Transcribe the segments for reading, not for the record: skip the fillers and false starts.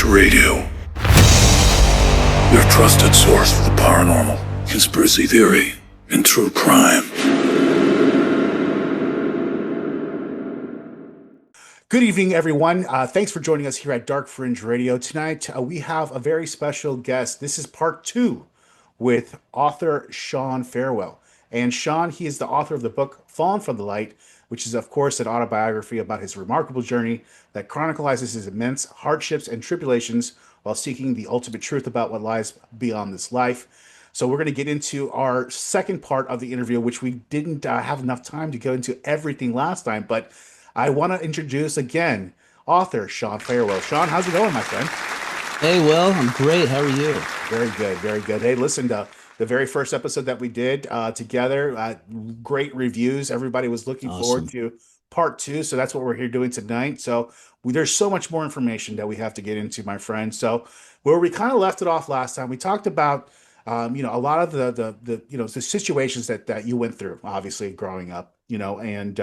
Fringe Radio, your trusted source for the paranormal, conspiracy theory, and true crime. Good evening, everyone. Thanks for joining us here at Dark Fringe Radio. Tonight, we have a very special guest. This is part 2 with author Shawn Farewell. And Shawn, he is the author of the book Fallen from the Light, which is, of course, an autobiography about his remarkable journey that chronicles his immense hardships and tribulations while seeking the ultimate truth about what lies beyond this life. So we're going to get into our second part of the interview, which we didn't have enough time to go into everything last time, but I want to introduce again author Shawn Farewell. Shawn, how's it going, my friend? Hey, Will, I'm great. How are you? Very good, very good. Hey, listen, the very first episode that we did together, great reviews. Everybody was looking forward to part 2, so that's what we're here doing tonight. So there's so much more information that we have to get into, my friend. So where we kind of left it off last time, we talked about a lot of the situations that you went through, obviously growing up, and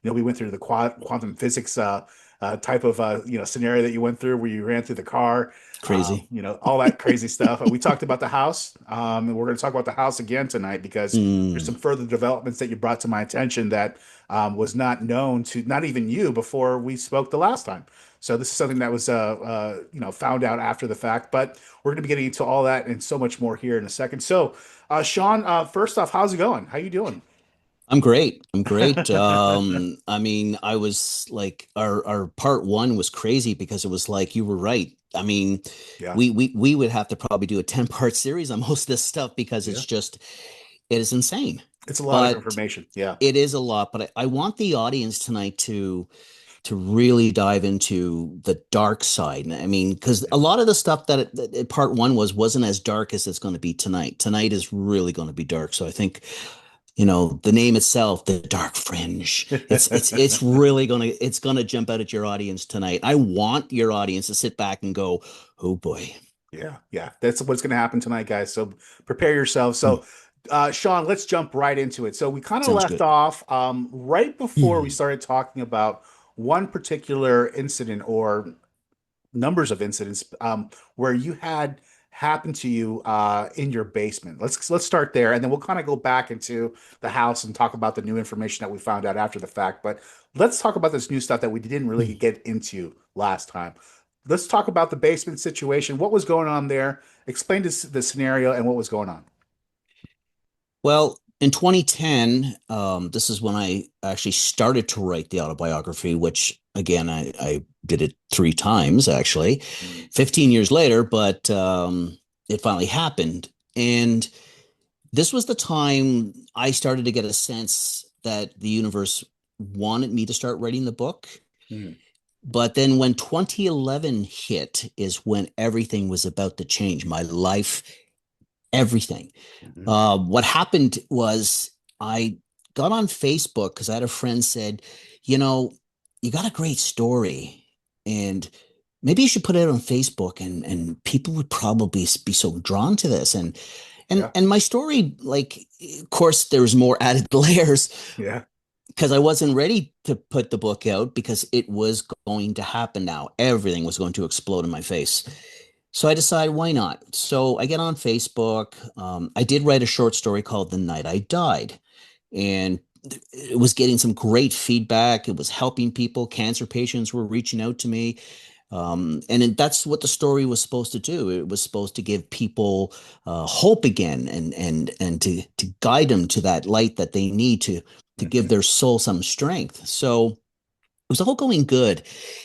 we went through the quantum physics type of scenario that you went through where you ran through the car, crazy, all that crazy stuff. And we talked about the house, and we're going to talk about the house again tonight because there's some further developments that you brought to my attention that was not known to not even you before we spoke the last time. So this is something that was found out after the fact, but we're going to be getting into all that and so much more here in a second. So Shawn, first off, how's it going? How you doing? I'm great. I'm great. I mean, I was like, our part 1 was crazy because it was like, you were right. I mean, Yeah. we would have to probably do a 10-part series on most of this stuff because it's just, it is insane. It's a lot of information. Yeah. It is a lot, but I want the audience tonight to really dive into the dark side. I mean, because a lot of the stuff that part 1 wasn't as dark as it's going to be tonight. Tonight is really going to be dark. So I think, the name itself, the Dark Fringe, it's really gonna jump out at your audience tonight. I want your audience to sit back and go, oh boy. Yeah. That's what's gonna happen tonight, guys. So prepare yourselves. So Shawn, let's jump right into it. So we kind of left off right before we started talking about one particular incident or numbers of incidents where you had happened to you in your basement. Let's start there, and then we'll kind of go back into the house and talk about the new information that we found out after the fact. But let's talk about this new stuff that we didn't really get into last time. Let's talk about the basement situation. What was going on there? Explain the scenario and what was going on. Well, in 2010, this is when I actually started to write the autobiography, which again, I did it 3 times, actually, 15 years later, but it finally happened. And this was the time I started to get a sense that the universe wanted me to start writing the book. But then when 2011 hit is when everything was about to change. My life, everything. What happened was I got on Facebook because I had a friend said, you got a great story and maybe you should put it on Facebook and people would probably be so drawn to this. And my story, like, of course, there was more added layers. Yeah. Because I wasn't ready to put the book out because it was going to happen now. Everything was going to explode in my face. So I decided, why not? So I get on Facebook. I did write a short story called The Night I Died. And it was getting some great feedback. It was helping people. Cancer patients were reaching out to me. And that's what the story was supposed to do. It was supposed to give people hope again and to guide them to that light that they need to give their soul some strength. So it was all going good.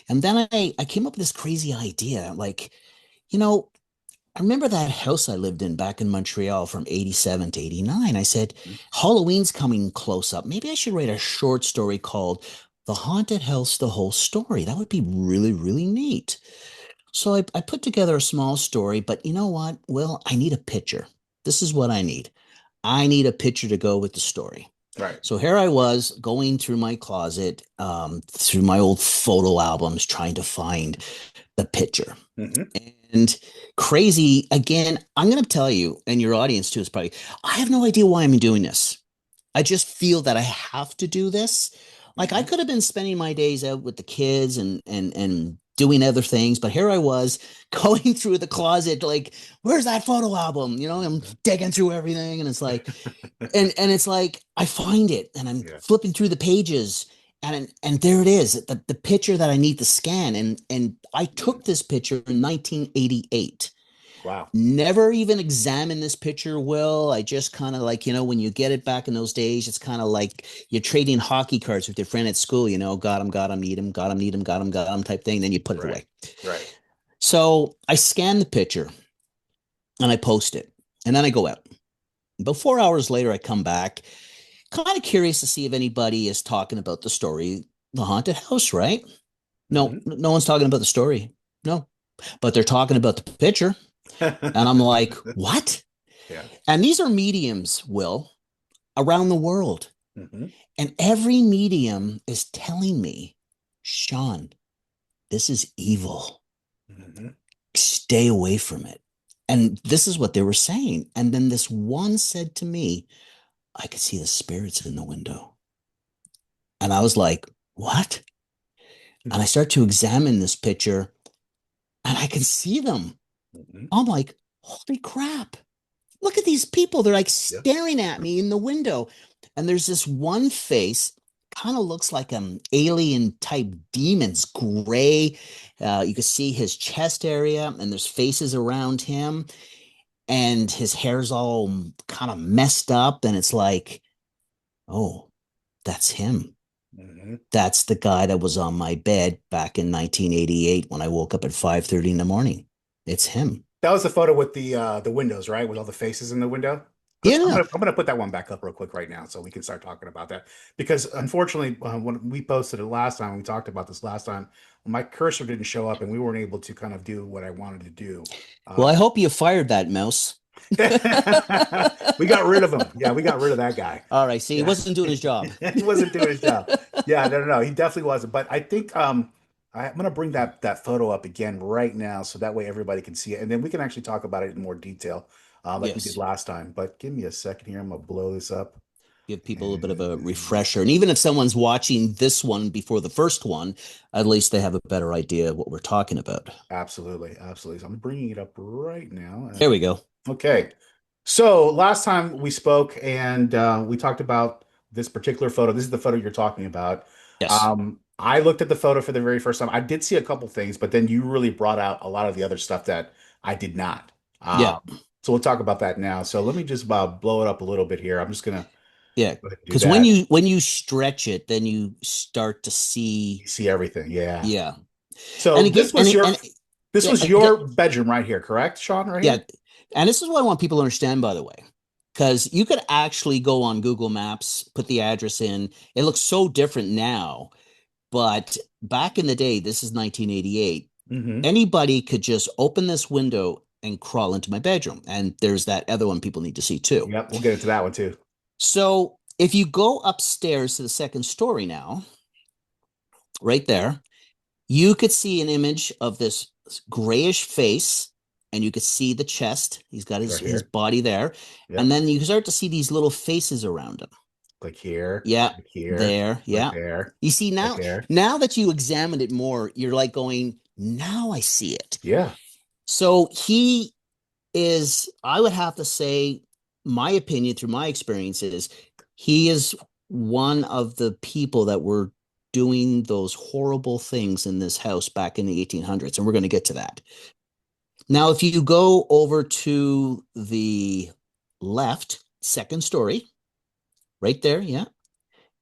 And then I came up with this crazy idea. Like, I remember that house I lived in back in Montreal from 87 to 89. I said, Halloween's coming close up. Maybe I should write a short story called The Haunted House, The Whole Story. That would be really, really neat. So I put together a small story, but you know what? Well, I need a picture. This is what I need. I need a picture to go with the story. Right. So here I was going through my closet, through my old photo albums, trying to find the picture. And crazy, again, I'm going to tell you, and your audience too is probably, I have no idea why I'm doing this. I just feel that I have to do this. Like I could have been spending my days out with the kids and doing other things. But here I was going through the closet, like, where's that photo album? You know, I'm digging through everything, and it's like, and it's like I find it, and I'm flipping through the pages, and there it is, the picture that I need to scan, and I took this picture in 1988. Wow. Never even examined this picture, Will. I just kind of like, when you get it back in those days, it's kind of like you're trading hockey cards with your friend at school, got him, need him, got him, need him, got him type thing. Then you put it away. Right. So I scan the picture and I post it, and then I go out. About 4 hours later, I come back, kind of curious to see if anybody is talking about the story, the haunted house, right? No, no one's talking about the story. No, but they're talking about the picture. And I'm like, what? Yeah. And these are mediums, Will, around the world. And every medium is telling me, Shawn, this is evil. Stay away from it. And this is what they were saying. And then this one said to me, I could see the spirits in the window. And I was like, what? And I start to examine this picture, and I can see them. I'm like, holy crap. Look at these people. They're like staring at me in the window. And there's this one face, kind of looks like an alien type demon's gray. You can see his chest area, and there's faces around him, and his hair's all kind of messed up. And it's like, oh, that's him. That's the guy that was on my bed back in 1988 when I woke up at 5:30 in the morning. It's him. That was the photo with the windows, right? With all the faces in the window. Yeah. I'm gonna put that one back up real quick right now so we can start talking about that. Because unfortunately, when we posted it last time, we talked about this last time, my cursor didn't show up and we weren't able to kind of do what I wanted to do. Well, I hope you fired that mouse. We got rid of him. Yeah, we got rid of that guy. All right. See, he wasn't doing his job. He wasn't doing his job. Yeah, no. He definitely wasn't. But I think I'm gonna bring that photo up again right now, so that way everybody can see it, and then we can actually talk about it in more detail, like we did last time. But give me a second here. I'm gonna blow this up. Give people a little bit of a refresher. And even if someone's watching this one before the first one, at least they have a better idea of what we're talking about. Absolutely. So I'm bringing it up right now. There we go. Okay. So last time we spoke and we talked about this particular photo. This is the photo you're talking about. Yes. I looked at the photo for the very first time. I did see a couple things, but then you really brought out a lot of the other stuff that I did not. Yeah. So we'll talk about that now. So let me just blow it up a little bit here. I'm just gonna because when you stretch it, then you start to see everything. Yeah. So and again, this was your bedroom right here, correct, Shawn? Right here? And this is what I want people to understand, by the way, because you could actually go on Google Maps, put the address in. It looks so different now, but back in the day, this is 1988. Anybody could just open this window and crawl into my bedroom. And there's that other one people need to see too. Yep, we'll get into that one too. So if you go upstairs to the second story now, right there, you could see an image of this grayish face, and you could see the chest. He's got his body there. Yep. And then you start to see these little faces around him. Like here. Yeah. Like here. There. Yeah. Like there. You see now, now that you examined it more, you're like going, now I see it. Yeah. So he is, I would have to say, my opinion through my experience is he is one of the people that were doing those horrible things in this house back in the 1800s. And we're going to get to that. Now, if you go over to the left, second story, right there, yeah,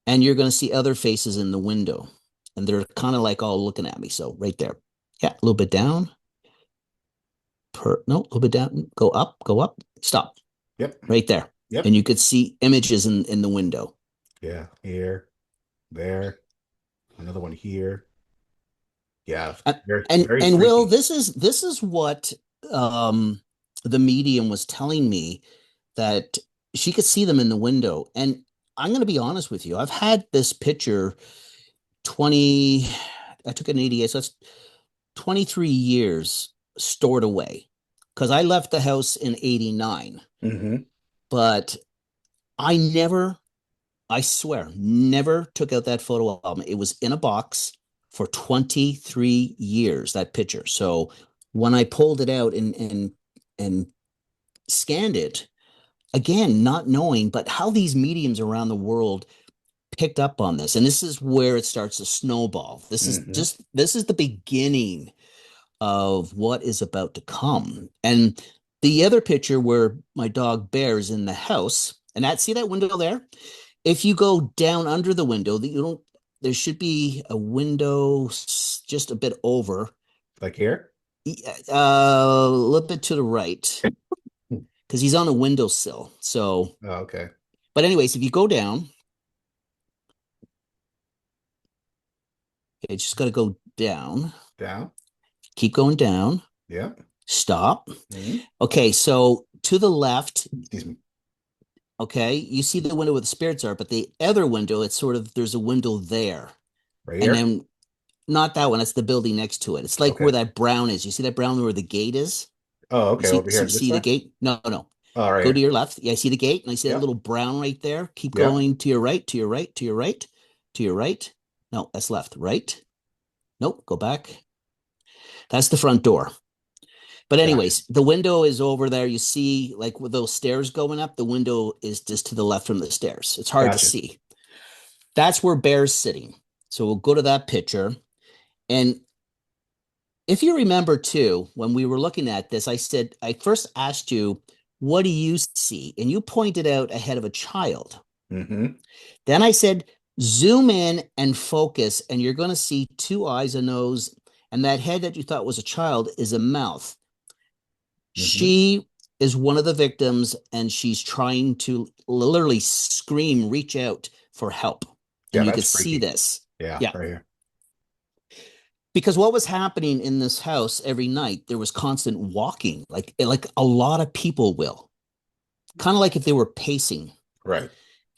and you're going to see other faces in the window, and they're kind of like all looking at me. So right there, yeah, a little bit down. A little bit down. Go up, stop. Yep. Right there. Yep. And you could see images in the window. Yeah, here, there, another one here. Yeah, very Will, this is what the medium was telling me, that she could see them in the window. And I'm going to be honest with you. I've had this picture I took it in 88, so that's 23 years stored away, because I left the house in 89. But I swear, never took out that photo album. It was in a box. for 23 years, that picture. So when I pulled it out and scanned it, again, not knowing, but how these mediums around the world picked up on this. And this is where it starts to snowball. This is the beginning of what is about to come. And the other picture where my dog Bear is in the house, and see that window there? If you go down under the window, there should be a window just a bit over. Like here? A little bit to the right. Because he's on a windowsill. So, okay. But anyways, if you go down, you just got to go down. Down. Keep going down. Yeah. Stop. Okay, so to the left. Excuse me. Okay, you see the window where the spirits are, but the other window, it's sort of, there's a window there. Right here? And then, not that one, that's the building next to it. It's like where that brown is. You see that brown where the gate is? Oh, okay. Over here. You see the gate? No. Oh, right. Go to your left. Yeah, I see the gate, and I see that little brown right there. Keep going to your right, to your right, to your right, to your right. No, that's left. Right. Nope, go back. That's the front door. But anyways, the window is over there. You see, like with those stairs going up, the window is just to the left from the stairs. It's hard to see. That's where Bear's sitting. So we'll go to that picture. And if you remember too, when we were looking at this, I first asked you, what do you see? And you pointed out a head of a child. Then I said, zoom in and focus, and you're going to see two eyes, a nose, and that head that you thought was a child is a mouth. She is one of the victims, and she's trying to literally scream, reach out for help. And you can see this. Yeah, right here. Because what was happening in this house every night, there was constant walking, like a lot of people will. Kind of like if they were pacing. Right.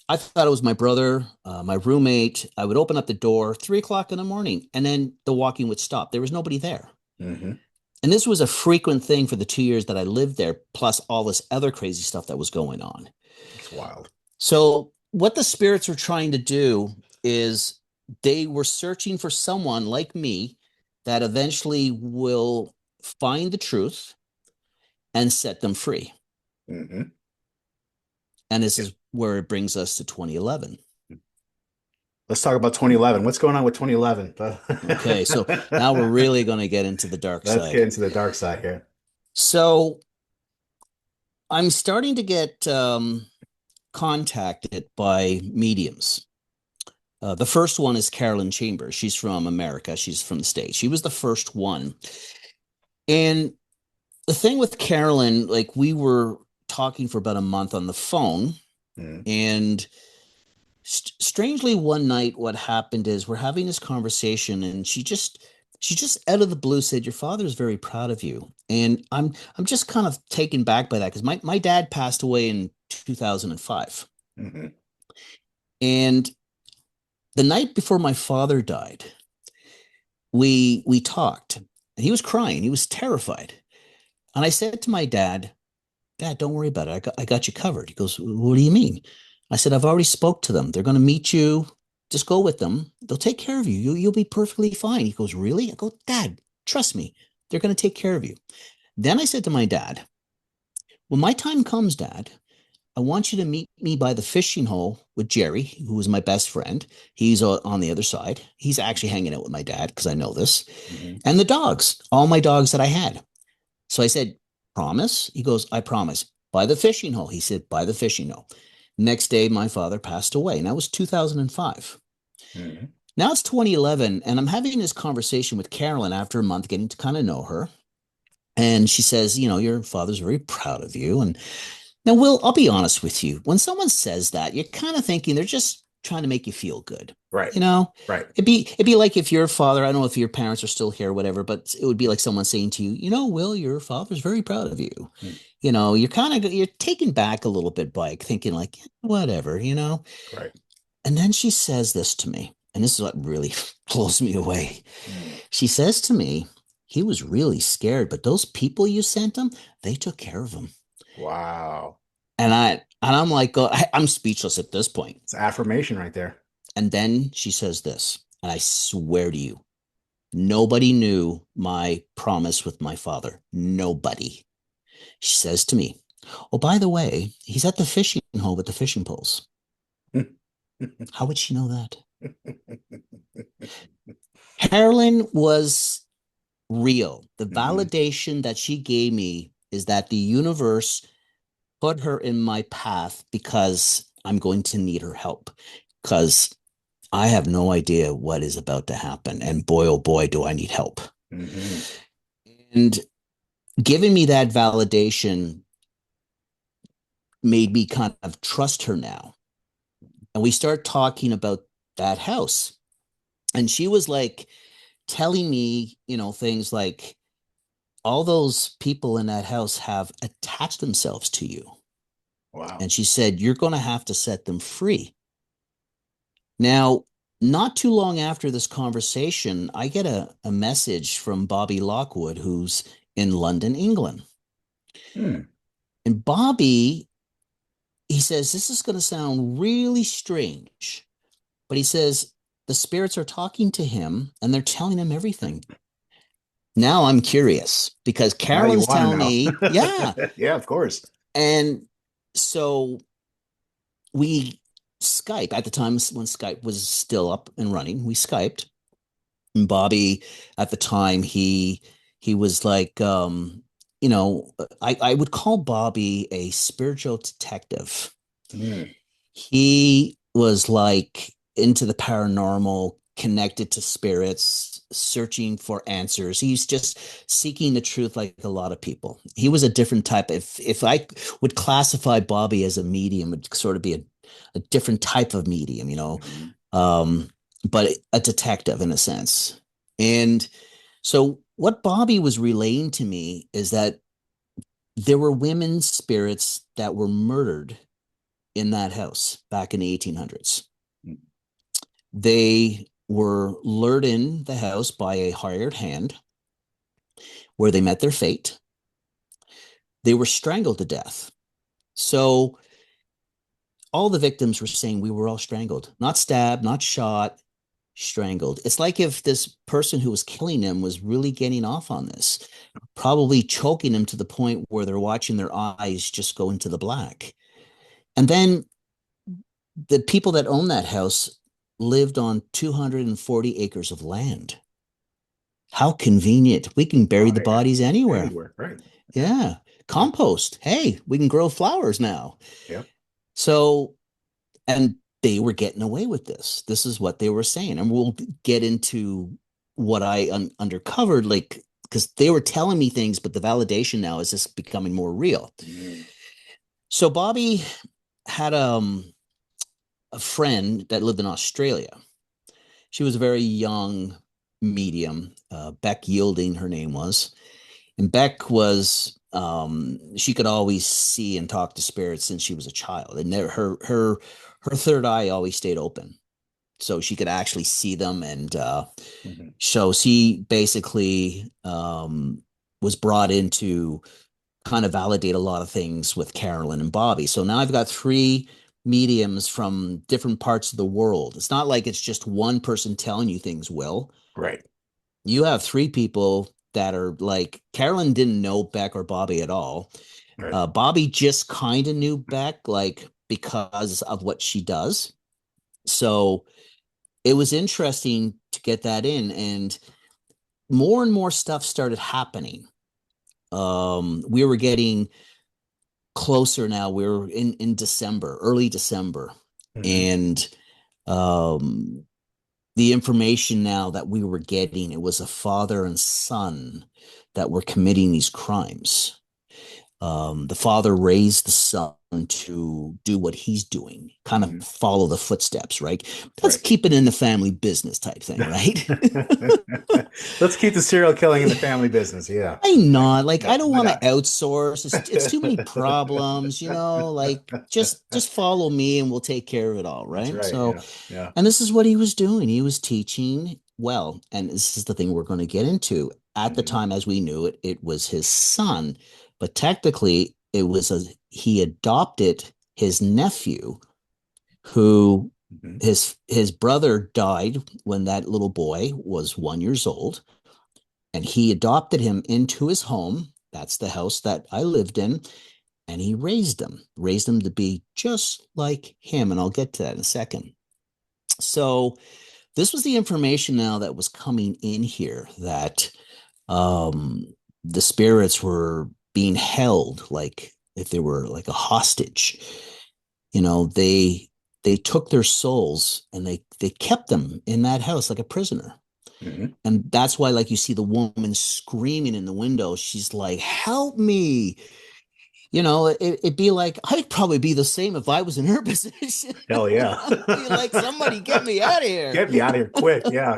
I thought it was my brother, my roommate. I would open up the door 3:00 in the morning, and then the walking would stop. There was nobody there. And this was a frequent thing for the 2 years that I lived there, plus all this other crazy stuff that was going on. It's wild. So what the spirits were trying to do is they were searching for someone like me that eventually will find the truth and set them free. And this is where it brings us to 2011. Let's talk about 2011. What's going on with 2011? Okay, so now we're really going to get into the dark side. Let's get into the dark side here. So I'm starting to get contacted by mediums. The first one is Carolyn Chambers. She's from America. She's from the States. She was the first one. And the thing with Carolyn, like we were talking for about a month on the phone, and strangely one night what happened is we're having this conversation, and she just out of the blue said, your father is very proud of you. And I'm just kind of taken back by that, because my dad passed away in 2005. And the night before my father died, we talked, and he was crying. He was terrified. And I said to my dad, don't worry about it. I got you covered. He goes, what do you mean? I said, I've already spoke to them. They're going to meet you. Just go with them. They'll take care of you. You'll be perfectly fine. He goes, really? I go, Dad, trust me. They're going to take care of you. Then I said to my dad, when my time comes, Dad, I want you to meet me by the fishing hole with Jerry, who is my best friend. He's on the other side. He's actually hanging out with my dad, because I know this. And the dogs, all my dogs that I had. So I said, promise? He goes, I promise. By the fishing hole. He said, by the fishing hole. Next day, my father passed away, and that was 2005. Now it's 2011, and I'm having this conversation with Carolyn after a month, getting to kind of know her. And she says, your father's very proud of you. And now, Will, I'll be honest with you. When someone says that, you're kind of thinking they're just trying to make you feel good. Right. Right. It'd be like if your father, I don't know if your parents are still here or whatever, but it would be like someone saying to you, Will, your father's very proud of you. You're taken back a little bit by thinking like, whatever, Right. And then she says this to me, and this is what really blows me away. She says to me, he was really scared, but those people you sent him, they took care of him. Wow. And I'm like, I'm speechless at this point. It's affirmation right there. And then she says this, and I swear to you, Nobody knew my promise with my father. Nobody. She says to me, "Oh, by the way, he's at the fishing hole with the fishing poles." How would she know that? Carolyn was real. The validation that she gave me is that the universe put her in my path because I'm going to need her help. Because I have no idea what is about to happen. And boy, oh boy, do I need help. And giving me that validation made me kind of trust her now. And we start talking about that house. And she was like telling me, things like, all those people in that house have attached themselves to you. Wow. And she said, you're going to have to set them free. Now, not too long after this conversation, I get a message from Bobby Lockwood, who's in London, England. And Bobby, he says, this is going to sound really strange, but he says the spirits are talking to him and they're telling him everything. Now I'm curious because Carolyn's telling me, yeah. Yeah, of course. And so we Skype at the time when Skype was still up and running. We Skyped. And Bobby at the time, he was like, I would call Bobby a spiritual detective. He was like into the paranormal, connected to spirits, searching for answers. He's just seeking the truth like a lot of people. He was a different type. If I would classify Bobby as a medium, it'd sort of be a different type of medium, but a detective in a sense. And so what Bobby was relaying to me is that there were women's spirits that were murdered in that house back in the 1800s. They were lured in the house by a hired hand where they met their fate. They were strangled to death. So all the victims were saying we were all strangled, not stabbed, not shot, strangled. It's like if this person who was killing them was really getting off on this, probably choking them to the point where they're watching their eyes just go into the black. And then the people that owned that house lived on 240 acres of land. How convenient. We can bury the bodies anywhere. Right. Yeah. Compost. Hey, we can grow flowers now. Yep. So, and they were getting away with this. This is what they were saying. And we'll get into what I undercovered, like, because they were telling me things, but the validation now is just becoming more real. So Bobby had a friend that lived in Australia. She was a very young medium, Beck Yielding, her name was. And Beck was, she could always see and talk to spirits since she was a child. And her third eye always stayed open. So she could actually see them. And so she basically was brought in to kind of validate a lot of things with Carolyn and Bobby. So now I've got three mediums from different parts of the world. It's not like it's just one person telling you things, Will. Right. You have three people that are like, Carolyn didn't know Beck or Bobby at all. Right. Bobby just kind of knew Beck, like, because of what she does. So it was interesting to get that in, and more stuff started happening. We were getting closer now. We were in December, early December. And the information now that we were getting, it was a father and son that were committing these crimes. The father raised the son to do what he's doing, kind of follow the footsteps, right? Let's keep it in the family business type thing, right? Let's keep the serial killing in the family business. Yeah. I not like, I don't want to outsource. It's too many problems, like just follow me and we'll take care of it all. Right. Right. So, yeah. And this is what he was doing. He was teaching well, and this is the thing we're going to get into. At the time, as we knew it, it was his son, but technically it was he adopted his nephew who Mhm. His brother died when that little boy was 1 year old, and he adopted him into his home. That's the house that I lived in, and he raised him to be just like him. And I'll get to that in a second. So this was the information now that was coming in here, that um, the spirits were being held like if they were like a hostage. They took their souls and they kept them in that house like a prisoner. Mhm. And that's why, like, you see the woman screaming in the window. She's like, "Help me!" It'd be like, I'd probably be the same if I was in her position. Hell yeah. I'd be like, somebody get me out of here. Get me out of here quick. Yeah.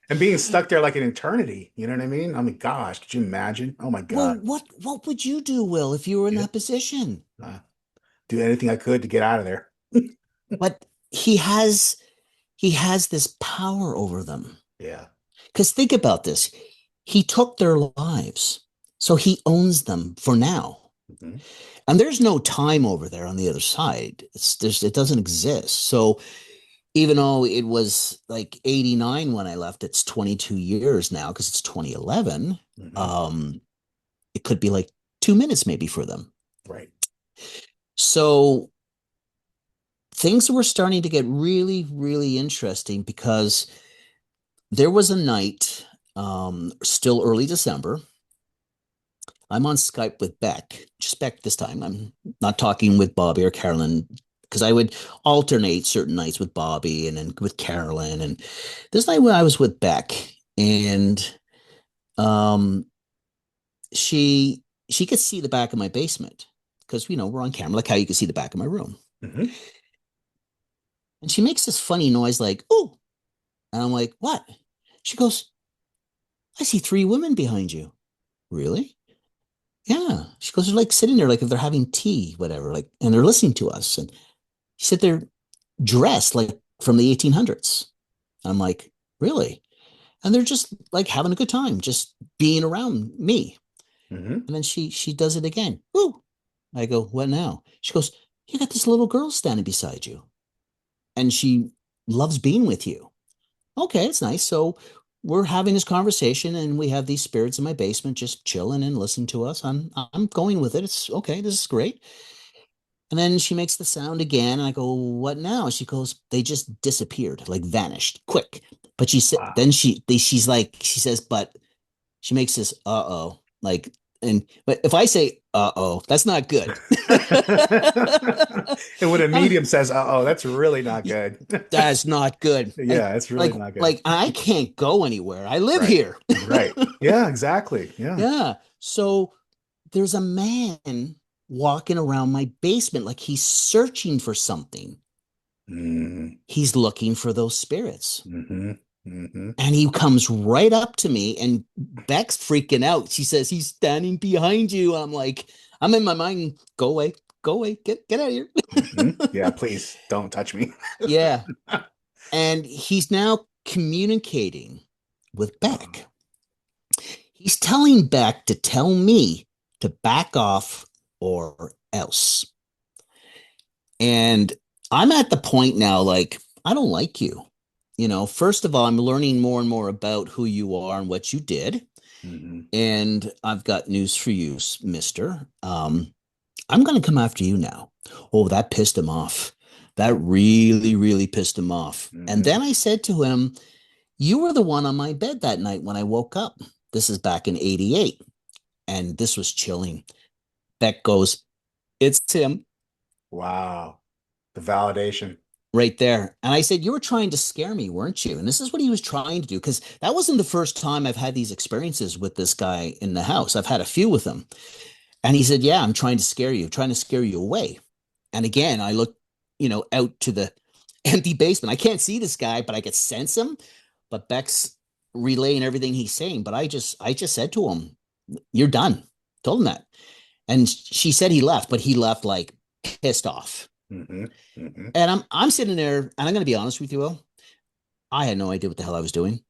And being stuck there like an eternity. You know what I mean? I mean, gosh, could you imagine? Oh my Well, God. what would you do, Will, if you were in Yeah. that position? Uh, do anything I could to get out of there. But he has this power over them. Yeah. Because think about this. He took their lives. So he owns them for now. Mhm. And there's no time over there on the other side. It doesn't exist. So even though it was like 89 when I left, it's 22 years now because it's 2011. Mhm. It could be like 2 minutes maybe for them. Right. So things were starting to get really, really interesting because there was a night, still early December. I'm on Skype with Beck, just Beck this time. I'm not talking with Bobby or Carolyn because I would alternate certain nights with Bobby and then with Carolyn. And this night when I was with Beck, and um, she could see the back of my basement because we're on camera, like how you can see the back of my room. Mhm. And she makes this funny noise like, "Oh," and I'm like, "What?" She goes, "I see three women behind you." Really? Yeah. She goes, "They're like sitting there, like if they're having tea, whatever, like, and they're listening to us." And she said they're dressed like from the 1800s. I'm like, "Really?" And they're just like having a good time, just being around me. Mhm. And then she does it again. Ooh. I go, "What now?" She goes, "You got this little girl standing beside you, and she loves being with you." Okay, it's nice. So we're having this conversation, and we have these spirits in my basement just chilling and listening to us. I'm going with it. It's okay. This is great. And then she makes the sound again, and I go, "What now?" She goes, "They just disappeared, like vanished, quick." But she said, Wow. then she's like, she says, but she makes this like, and but if I say that's not good. And when a I'm, medium says, "Uh-oh," that's really not good. that's not good. And Yeah, it's really like not good. like I can't go anywhere. I live Right. here. Right. Yeah, exactly. Yeah. Yeah. So there's a man walking around my basement like he's searching for something. Mm. He's looking for those spirits. Hmm. Hmm. And he comes right up to me, and Beck's freaking out. She says, "He's standing behind you." I'm like, I'm in my mind, go away, get out of here. Hmm. Yeah, please don't touch me. Yeah. And he's now communicating with Oh. Beck. He's telling Beck to tell me to back off or else. And I'm at the point now, like, I don't like you. First of all, I'm learning more and more about who you are and what you did. Hmm. And I've got news for you, mister. I'm going to come after you now. Oh, that pissed him off. That really, really pissed him off. And Hmm. then I said to him, "You were the one on my bed that night when I woke up." This is back in 88. And this was chilling. Beck goes, "It's him." Wow. The validation. Right there. And I said, "You were trying to scare me, weren't you?" And this is what he was trying to do, because that wasn't the first time I've had these experiences with this guy in the house. I've had a few with him. And he said, "Yeah, I'm trying to scare you, trying to scare you away." And again, I look, out to the empty basement. I can't see this guy, but I could sense him. But Beck's relaying everything he's saying. But I just said to him, "You're done." Told him that. And she said he left, but he left like pissed off. Hmm. Hmm. And I'm sitting there, and I'm going to be honest with you, Will. I had no idea what the hell I was doing.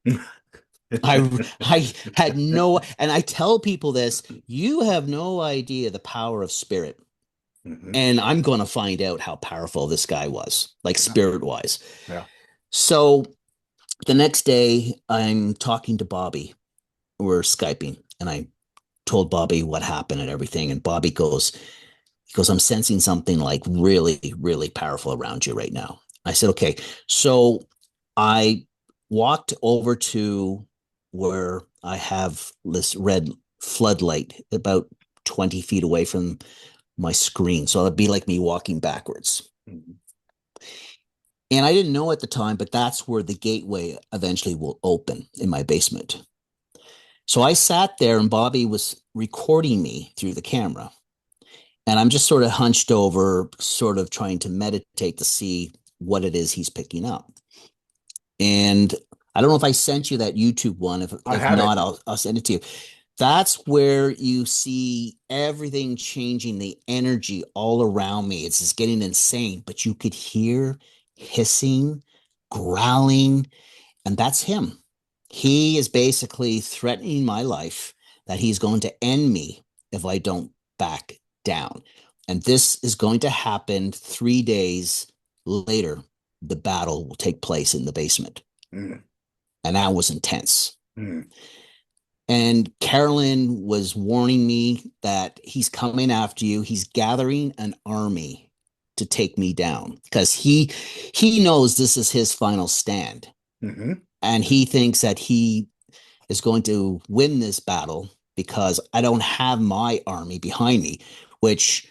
I had no, and I tell people this: you have no idea the power of spirit. And I'm going to find out how powerful this guy was, like spirit wise. Yeah. So the next day, I'm talking to Bobby. We're Skyping, and I told Bobby what happened and everything. And Bobby goes, I'm sensing something like really, really powerful around you right now. I said, okay. So I walked over to where I have this red floodlight about 20 feet away from my screen. So it'd be like me walking backwards. Mhm. And I didn't know at the time, but that's where the gateway eventually will open in my basement. So I sat there and Bobby was recording me through the camera. And I'm just sort of hunched over, sort of trying to meditate to see what it is he's picking up. And I don't know if I sent you that YouTube one. If not, I'll send it to you. That's where you see everything changing, the energy all around me. It's just getting insane, but you could hear hissing, growling, and that's him. He is basically threatening my life, that he's going to end me if I don't back down. And this is going to happen 3 days later. The battle will take place in the basement. Mm. And that was intense. Mm. And Carolyn was warning me that he's coming after you. He's gathering an army to take me down because he knows this is his final stand. Mm-hmm. And he thinks that he is going to win this battle because I don't have my army behind me, which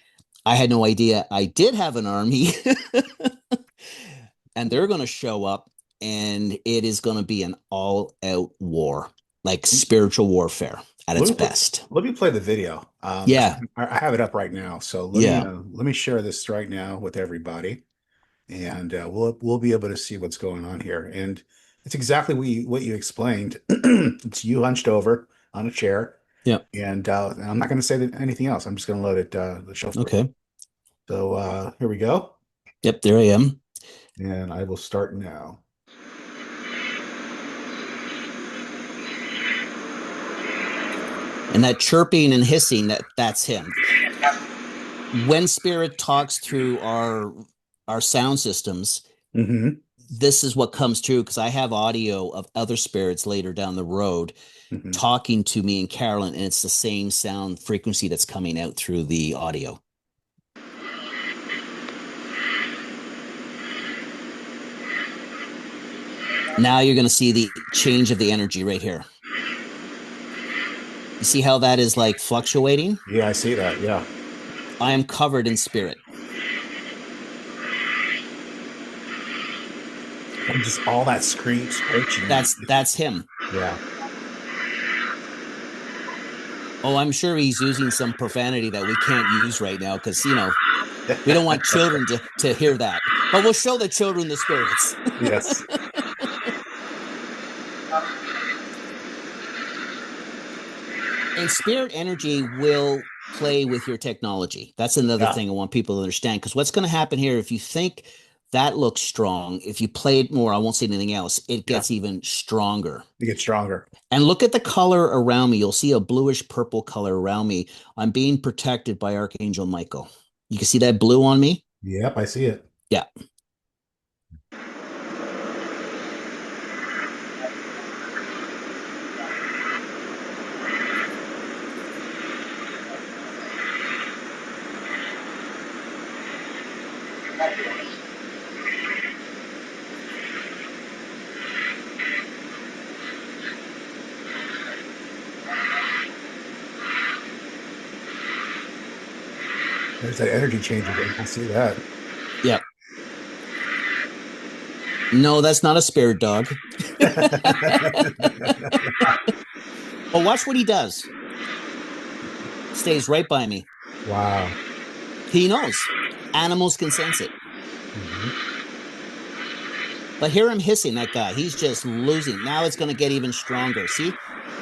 I had no idea I did have an army. And they're going to show up, and it is going to be an all-out war, like spiritual warfare at its best. Let me play the video. Yeah. I have it up right now. So let me share this right now with everybody, and we'll be able to see what's going on here. And it's exactly what you explained. It's you hunched over on a chair. Yeah. And I'm not going to say anything else. I'm just going to load it the show. Okay. So here we go. Yep, there I am. And I will start now. And that chirping and hissing, that's him. When spirit talks through our sound systems, this is what comes through, because I have audio of other spirits later down the road talking to me and Carolyn, and it's the same sound frequency that's coming out through the audio. Now you're going to see the change of the energy right here. You see how that is like fluctuating? Yeah, I see that. Yeah. I am covered in spirit. And just all that screeching. That's him. Yeah. Oh, I'm sure he's using some profanity that we can't use right now because, we don't want children to hear that. But we'll show the children the spirits. Yes. And spirit energy will play with your technology. That's another thing I want people to understand, because what's going to happen here, if you think that looks strong, if you play it more, I won't say anything else, it gets even stronger. It gets stronger. And look at the color around me. You'll see a bluish purple color around me. I'm being protected by Archangel Michael. You can see that blue on me? Yep, I see it. Yeah. There's that energy change again. I see that. Yep. No, that's not a spirit dog. But watch what he does. Stays right by me. Wow. He knows. Animals can sense it. But hear him hissing, that guy. He's just losing. Now it's going to get even stronger. See?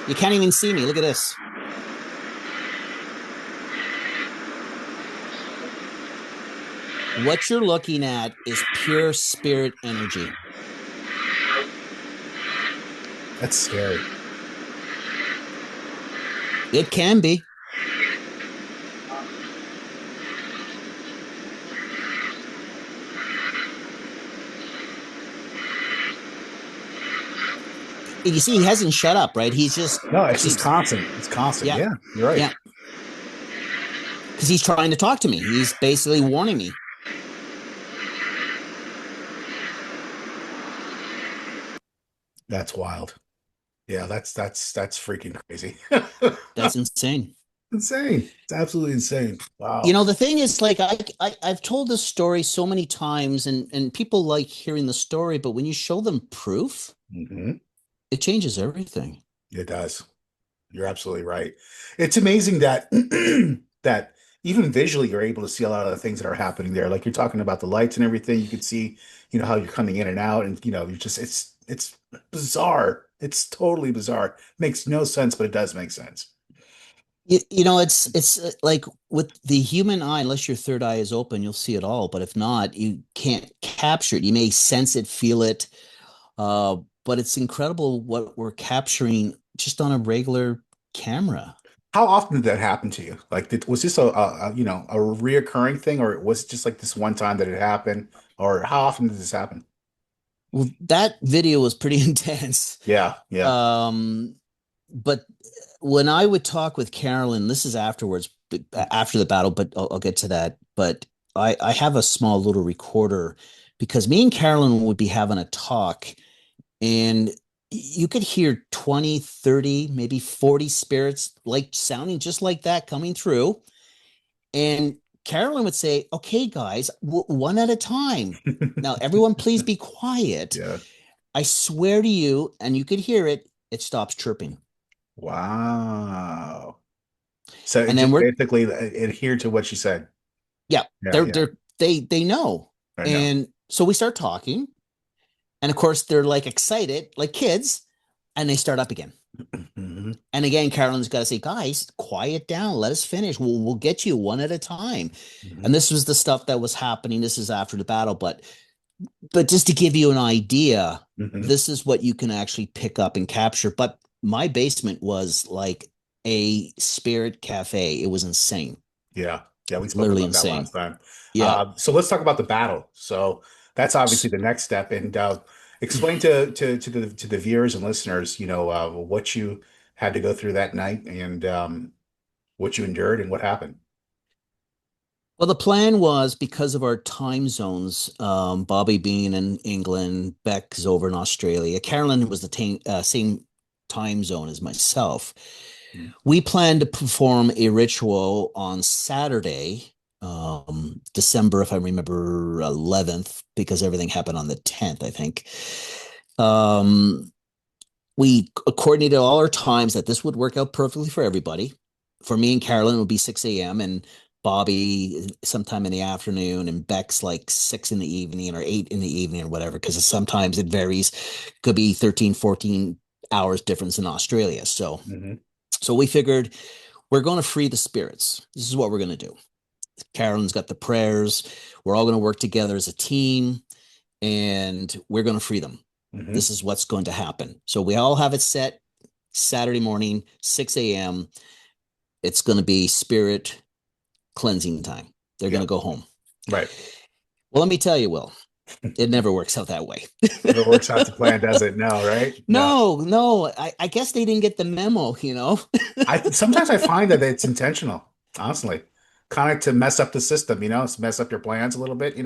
You can't even see me. Look at this. What you're looking at is pure spirit energy. That's scary. It can be. you see, he hasn't shut up, right? He's just No, it's just keeps, constant. It's constant. yeah, Yeah, you're right. yeah, because he's trying to talk to me. He's basically warning me. That's wild. Yeah, that's freaking crazy. That's insane. Insane. It's absolutely insane. You Wow. know, the thing is, like, I've told this story so many times, and people like hearing the story, but when you show them proof, Hmm. it changes everything. It does. You're absolutely right. It's amazing that that even visually you're able to see a lot of the things that are happening there. Like you're talking about the lights and everything. You can see, how you're coming in and out, and you just it's bizarre. It's totally bizarre. Makes no sense, but it does make sense. You know, it's like with the human eye, unless your third eye is open, you'll see it all. But if not, you can't capture it. You may sense it, feel it, but it's incredible what we're capturing just on a regular camera. How often did that happen to you? Like, was this a reoccurring thing, or was it just like this one time that it happened, or how often did this happen? Well, that video was pretty intense. Yeah, yeah. Um, but when I would talk with Carolyn, this is afterwards, after the battle, but I'll get to that. But I have a small little recorder because me and Carolyn would be having a talk, and you could hear 20, 30, maybe 40 spirits like sounding just like that coming through. And Carolyn would say, "Okay, guys, one at a time. Now, everyone, please be quiet. Yeah. I swear to you," and you could hear it, it stops chirping. Wow. So it And then just we're, basically adhered to what she said. yeah, Yeah, yeah. they know. I know. And so we start talking, and of course they're like excited, like kids, and they start up again. Hmm. And again, Carolyn's got to say, "Guys, quiet down. Let us finish. We'll get you one at a time." Hmm. And this was the stuff that was happening. This is after the battle, but just to give you an idea, Hmm. this is what you can actually pick up and capture. But my basement was like a spirit cafe. It was insane, Yeah. Yeah, we spoke literally about that insane. last time. Yeah. So let's talk about the battle. So that's obviously the next step. And explain to the viewers and listeners, what you had to go through that night and what you endured and what happened. Well, the plan was because of our time zones, Bobby being in England, Beck's over in Australia, Carolyn was the same time zone as myself. Mhm. We planned to perform a ritual on Saturday, December, if I remember, 11th, because everything happened on the 10th, I think. Um, we coordinated all our times that this would work out perfectly for everybody. For me and Carolyn, it would be 6 a.m. and Bobby sometime in the afternoon, and Beck's like 6 in the evening or 8 in the evening or whatever, because sometimes it varies. Could be 13, 14 hours difference in Australia. Hmm. So we figured we're going to free the spirits. This is what we're going to do. Carolyn's got the prayers. We're all going to work together as a team, and we're going to free them. Hmm. This is what's going to happen. So we all have it set Saturday morning, 6 a.m. It's going to be spirit cleansing time. They're going Yeah. to go home. Right. Well, let me tell you, Will, it never works out that way. Never works out to plan, does it? No, right? No. No. I guess they didn't get the memo, you know? I sometimes I find that it's intentional, honestly. Kind of to mess up the system, to mess up your plans a little bit.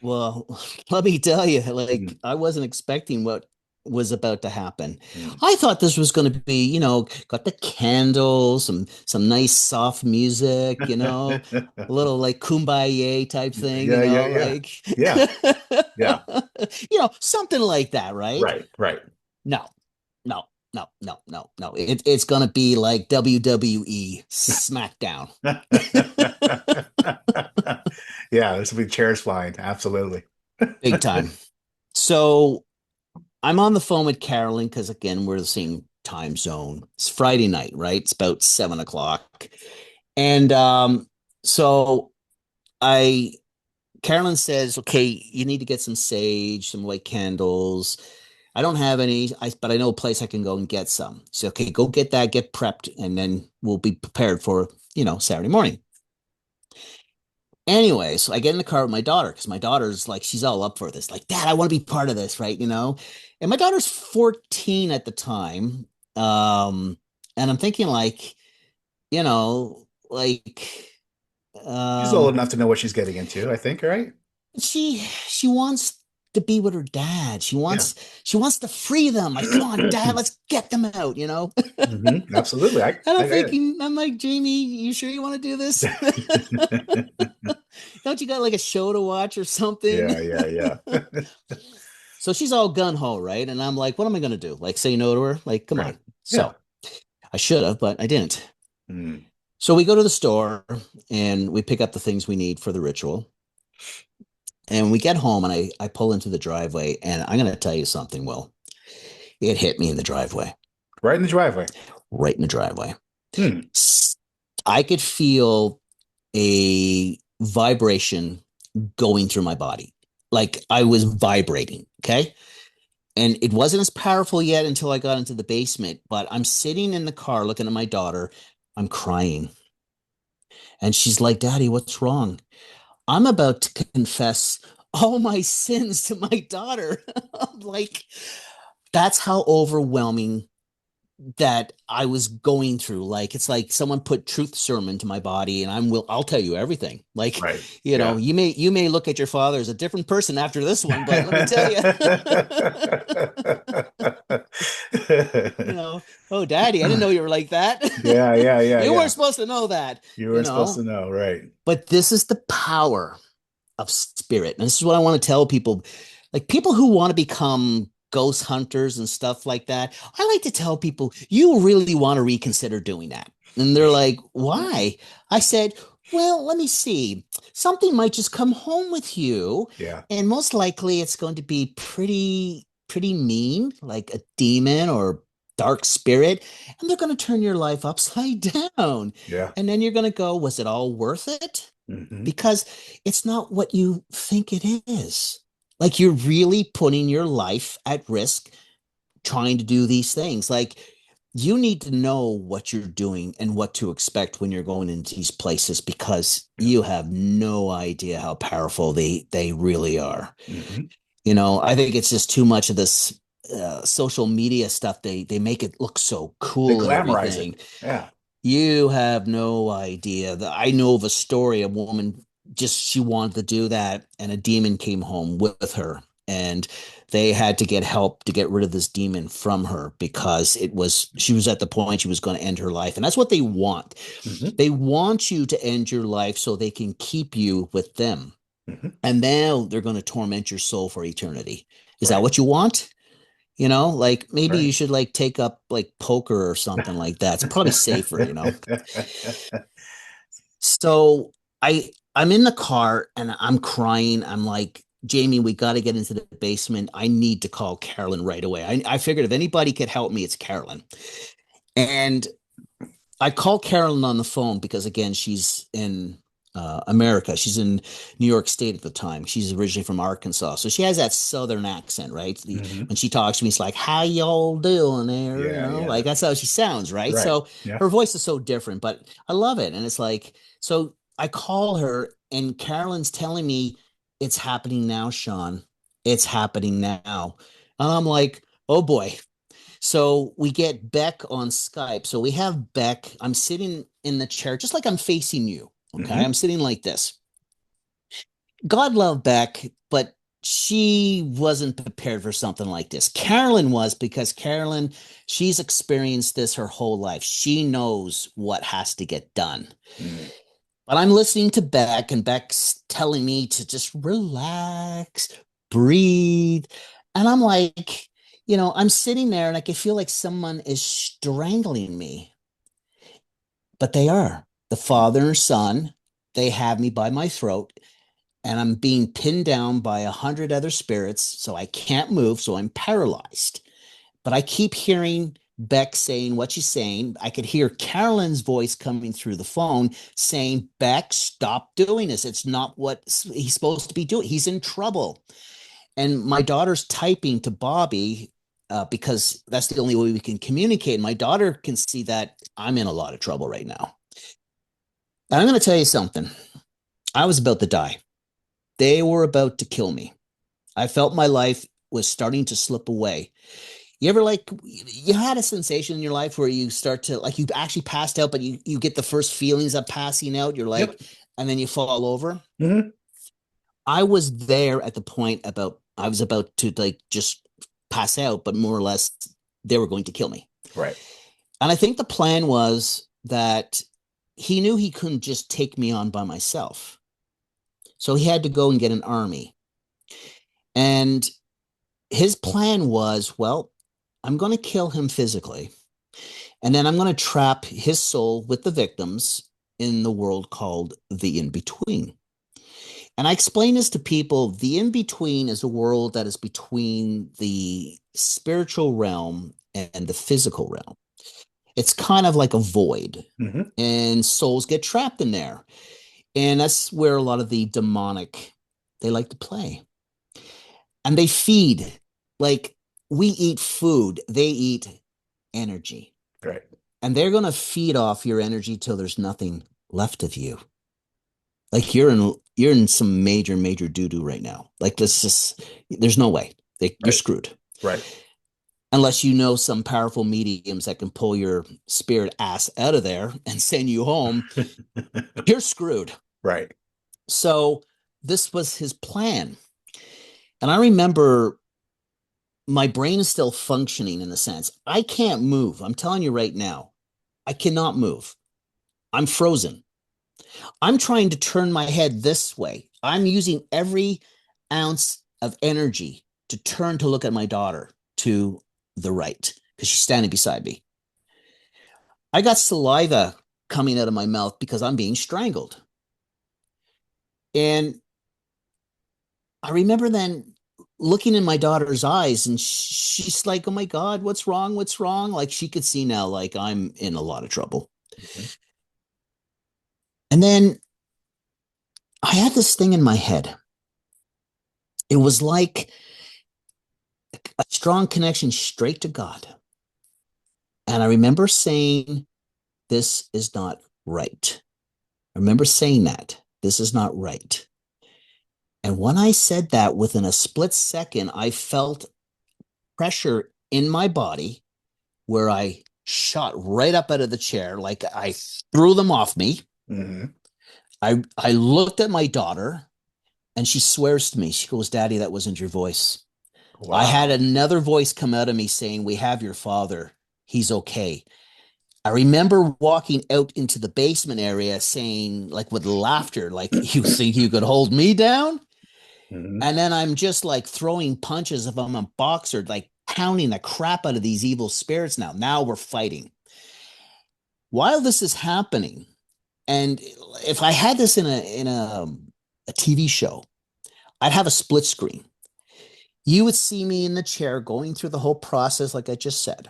Well, let me tell you, Mm, like, I wasn't expecting what was about to happen. mm. I thought this was going to be, got the candles, some nice soft music, a little like kumbaya type thing, Yeah, yeah, yeah. like, Yeah, yeah. something like that, right? Right, right. No, no, no. It's going to be like WWE SmackDown. Yeah, there's some big chairs flying. Absolutely. Big time. So I'm on the phone with Carolyn because again, we're the same time zone. It's Friday night, right? It's about 7 o'clock. And so I Carolyn says, "Okay, you need to get some sage, some white candles. I don't have any, but I know a place I can go and get some." So, okay, go get that, get prepped, and then we'll be prepared for, Saturday morning. Anyway, so I get in the car with my daughter because my daughter's like, she's all up for this. Like, Dad, I want to be part of this, right? And my daughter's 14 at the time. And I'm thinking like, like, She's old um, enough to know what she's getting into, I think, right? she wants to be with her dad. She Yeah. wants she wants to free them. Like, come on, Dad, let's get them out. Absolutely. And I'm I get thinking, I'm like, Jamie, you sure you want to do this? it. Don't you got like a show to watch or something? Yeah, yeah, yeah. So she's all gun ho, right? And I'm like, what am I gonna do? Like say no to her? Like, come Right. on. Yeah. So I should have, but I didn't. Mm. So we go to the store and we pick up the things we need for the ritual. And we get home and I pull into the driveway and I'm gonna tell you something, Will. It hit me in the driveway, Right in the driveway. right in the driveway. Hmm. I could feel a vibration going through my body. Like I was vibrating. Okay. And it wasn't as powerful yet until I got into the basement. But I'm sitting in the car looking at my daughter. I'm crying. And she's like, Daddy, what's wrong? I'm about to confess all my sins to my daughter. I'm like, that's how overwhelming that I was going through. Like it's like someone put truth serum into my body, and I'll tell you everything. Like, Right. Yeah. you may look at your father as a different person after this one, but let me tell you, oh daddy, I didn't know you were like that. Yeah, yeah, yeah, You weren't yeah. supposed to know that, You you were supposed to know. know, right? But this is the power of spirit. And this is what I want to tell people, like people who want to become ghost hunters and stuff like that. I like to tell people, you really want to reconsider doing that. And they're like, why? I said, well, let me see. Something might just come home with you. Yeah. And most likely it's going to be pretty mean, like a demon or dark spirit. And they're going to turn your life upside down. Yeah. And then you're going to go, was it all worth it? Hmm. Because it's not what you think it is. Like you're really putting your life at risk trying to do these things. Like you need to know what you're doing and what to expect when you're going into these places because you have no idea how powerful they really are. Hmm. I think it's just too much of this social media stuff. They make it look so They cool and glamorize it. everything. Yeah. You have no idea. I know of a story, a woman just she wanted to do that, and a demon came home with her, and they had to get help to get rid of this demon from her because she was at the point she was going to end her life. And that's what they want. Hmm. They want you to end your life so they can keep you with them. Hmm. And now they're going to torment your soul for eternity. Is that Right. what you want? Like maybe you Right. should like take up like poker or something like that. It's probably safer. So I'm in the car and I'm crying. I'm like, Jamie, we got to get into the basement. I need to call Carolyn right away. I figured if anybody could help me, it's Carolyn. And I call Carolyn on the phone because again, she's in America. She's in New York State at the time. She's originally from Arkansas, so she has that Southern accent, right? Hmm. When she talks to me, it's like, "How y'all doing there?" Yeah, Like yeah. that's how she sounds, right? Right. So Yeah. her voice is so different, but I love it, and it's like, so I call her, and Carolyn's telling me it's happening now, Shawn. It's happening now, and I'm like, oh boy. So we get Beck on Skype. So we have Beck. I'm sitting in the chair, just like I'm facing you. Okay. I'm Hmm. sitting like this. God love Beck, but she wasn't prepared for something like this. Carolyn was because Carolyn, she's experienced this her whole life. She knows what has to get done. Hmm. But I'm listening to Beck, and Beck's telling me to just relax, breathe. And I'm like, I'm sitting there and I can feel like someone is strangling me, but they are. The father and son, they have me by my throat, and I'm being pinned down by 100 other spirits. So I can't move. So I'm paralyzed. But I keep hearing Beck saying what she's saying. I could hear Carolyn's voice coming through the phone saying, Beck, stop doing this. It's not what he's supposed to be doing. He's in trouble. And my daughter's typing to Bobby because that's the only way we can communicate. And my daughter can see that I'm in a lot of trouble right now. And I'm going to tell you something. I was about to die. They were about to kill me. I felt my life was starting to slip away. You ever you had a sensation in your life where you start to like you actually passed out, but you get the first feelings of passing out. You're like, Yep. and then you fall over. Mm-hmm. I was there at the point I was about to like just pass out, but more or less they were going to kill me. Right. And I think the plan was that he knew he couldn't just take me on by myself. So he had to go and get an army. And his plan was, well, I'm going to kill him physically. And then I'm going to trap his soul with the victims in the world called the in-between. And I explain this to people. The in-between is a world that is between the spiritual realm and the physical realm. It's kind of like a void, Mm-hmm. and souls get trapped in there. And that's where a lot of the demonic, they like to play. And they feed, like we eat food, they eat energy. Right. And they're going to feed off your energy till there's nothing left of you. Like you're in some major doo-doo right now. Like there's no way. You're screwed. Right. Unless you know some powerful mediums that can pull your spirit ass out of there and send you home, you're screwed. Right. So this was his plan. And I remember my brain is still functioning in a sense. I can't move. I'm telling you right now, I cannot move. I'm frozen. I'm trying to turn my head this way. I'm using every ounce of energy to turn to look at my daughter to the right because she's standing beside me. I got saliva coming out of my mouth because I'm being strangled. And I remember then looking in my daughter's eyes and she's like, oh my God, what's wrong? What's wrong? Like she could see now, like I'm in a lot of trouble. Mm-hmm. And then I had this thing in my head. It was like a strong connection straight to God. And I remember saying, this is not right. I remember saying that. This is not right. And when I said that, within a split second, I felt pressure in my body where I shot right up out of the chair, like I threw them off me. Mm-hmm. I looked at my daughter and she swears to me. She goes, Daddy, that wasn't your voice. Wow. I had another voice come out of me saying, we have your father. He's okay. I remember walking out into the basement area saying, like with laughter, like, you think you could hold me down? Mm-hmm. And then I'm just like throwing punches if I'm a boxer, like pounding the crap out of these evil spirits now. Now we're fighting. While this is happening, and if I had this in a TV show, I'd have a split screen. You would see me in the chair going through the whole process like I just said.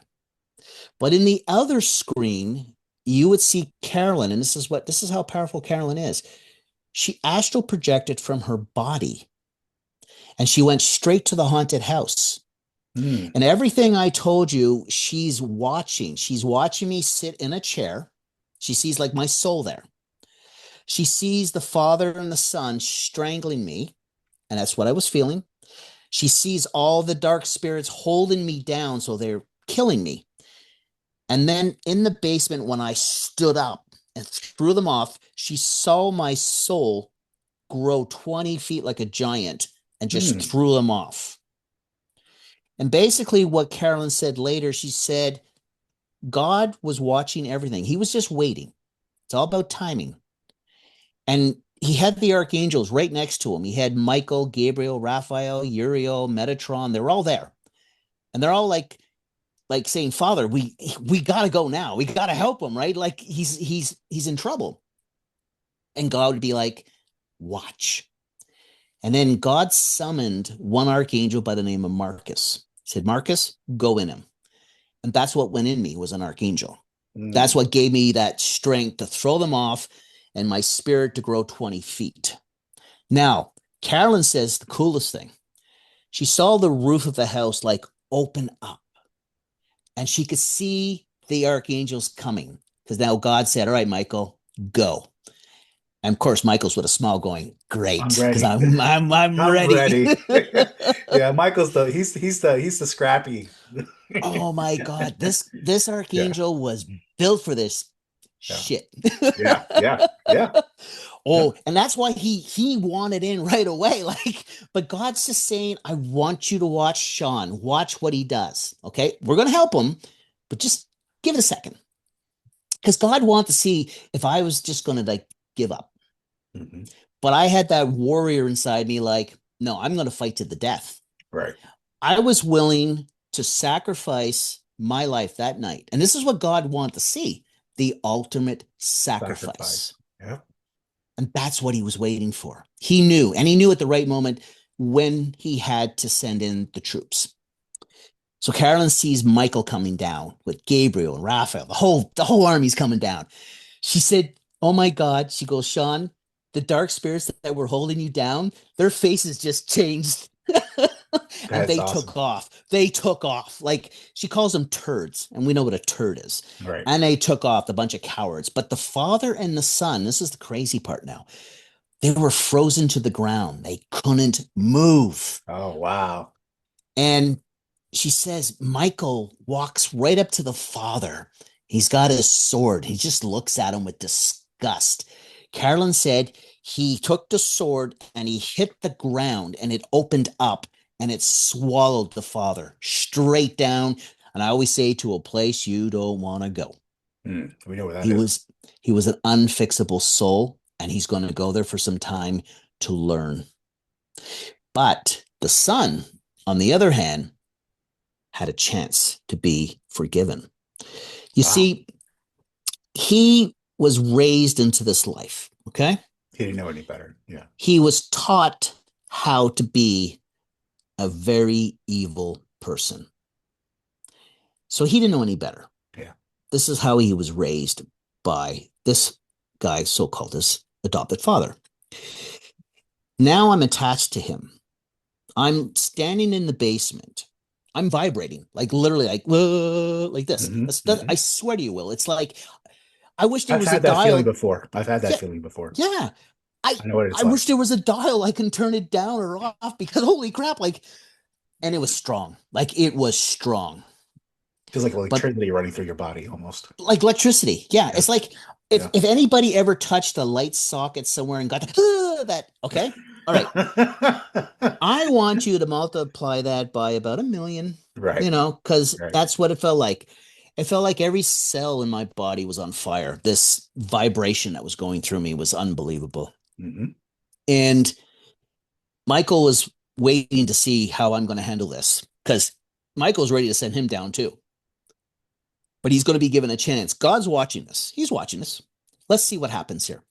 But in the other screen, you would see Carolyn, and this is how powerful Carolyn is. She astral projected from her body, and she went straight to the haunted house. Mm. And everything I told you, she's watching. She's watching me sit in a chair. She sees like my soul there. She sees the father and the son strangling me, and that's what I was feeling. She sees all the dark spirits holding me down, so they're killing me. And then in the basement, when I stood up and threw them off, she saw my soul grow 20 feet like a giant and just threw them off. And basically what Carolyn said later, she said, God was watching everything. He was just waiting. It's all about timing. And he had the archangels right next to him. He had Michael, Gabriel, Raphael, Uriel, Metatron. They're all there. And they're all like saying, Father, we got to go now. We got to help him, right? Like he's in trouble. And God would be like, watch. And then God summoned one archangel by the name of Marcus. He said, Marcus, go in him. And that's what went in me, was an archangel. That's what gave me that strength to throw them off and my spirit to grow 20 feet. Now, Carolyn says the coolest thing. She saw the roof of the house like open up. And she could see the archangels coming. Because now God said, all right, Michael, go. And of course, Michael's with a smile going, great, I'm because ready. I'm I'm ready. ready. Yeah, Michael's he's the scrappy. Oh my God, this Yeah, archangel was built for this yeah, shit. yeah, yeah, yeah, yeah. Oh, and that's why he wanted in right away. Like, but God's just saying, I want you to watch Shawn. Watch what he does. Okay. We're gonna help him, but just give it a second. Because God wanted to see if I was just gonna like give up. Mhm. But I had that warrior inside me, like, no, I'm gonna fight to the death. Right. I was willing to sacrifice my life that night. And this is what God wanted to see, the ultimate Sacrifice. sacrifice. Yeah. And that's what he was waiting for. He knew, and he knew at the right moment when he had to send in the troops. So Carolyn sees Michael coming down with Gabriel and Raphael. The whole army's coming down. She said, "Oh my God." She goes, "Shawn, the dark spirits that were holding you down, their faces just changed." And That's they awesome. took off. They took off. Like she calls them turds, and we know what a turd is. Right. And they took off, a bunch of cowards. But the father and the son, this is the crazy part now, they were frozen to the ground. They couldn't move. Oh, wow. And she says, Michael walks right up to the father. He's got his sword. He just looks at him with disgust. Carolyn said he took the sword and he hit the ground and it opened up and it swallowed the father straight down. And I always say, to a place you don't want to go. We know where that He is. was an unfixable soul, and he's going to go there for some time to learn. But the son, on the other hand, had a chance to be forgiven. You Wow. see, he was raised into this life, okay? He didn't know any better. Yeah. He was taught how to be a very evil person. So he didn't know any better. Yeah. This is how he was raised by this guy, so-called his adopted father. Now I'm attached to him. I'm standing in the basement. I'm vibrating, like literally, like this. I swear to you, Will. It's like I wish there I've was a had that feeling dial. before. I've had that Yeah, feeling before. yeah. I I know what it's I like. wish there was a dial I can turn it down or off, because holy crap, like, and it was strong. Like it was strong. Feels like But electricity running through your body almost. like electricity. Yeah. Yeah. It's like Yeah. if anybody ever touched a light socket somewhere and got that, okay. All right. I want you to multiply that by about 1,000,000, Right. because Right. that's what it felt like. It felt like every cell in my body was on fire. This vibration that was going through me was unbelievable. Mm-hmm. And Michael was waiting to see how I'm going to handle this, because Michael's ready to send him down too. But he's going to be given a chance. God's watching this. He's watching this. Let's see what happens here.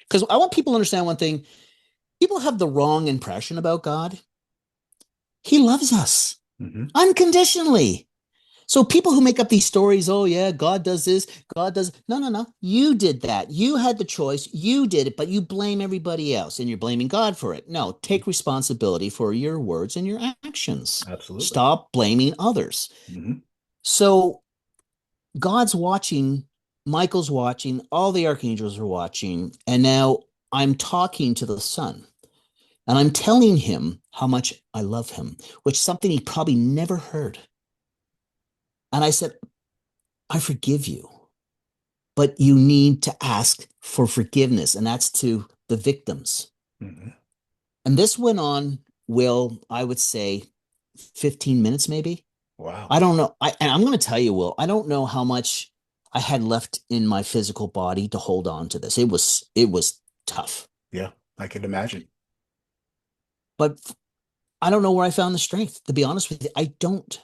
Because I want people to understand one thing. People have the wrong impression about God. He loves us unconditionally. So people who make up these stories, oh yeah, God does this, God does, no. You did that. You had the choice. You did it, but you blame everybody else and you're blaming God for it. No, take responsibility for your words and your actions. Absolutely. Stop blaming others. Mm-hmm. So God's watching, Michael's watching, all the archangels are watching, and now I'm talking to the son. And I'm telling him how much I love him, which is something he probably never heard. And I said, I forgive you, but you need to ask for forgiveness. And that's to the victims. Mm-hmm. And this went on, Will, I would say 15 minutes, maybe. Wow. I don't know. And I'm going to tell you, Will, I don't know how much I had left in my physical body to hold on to this. It was tough. Yeah, I can imagine. But I don't know where I found the strength, to be honest with you. I don't.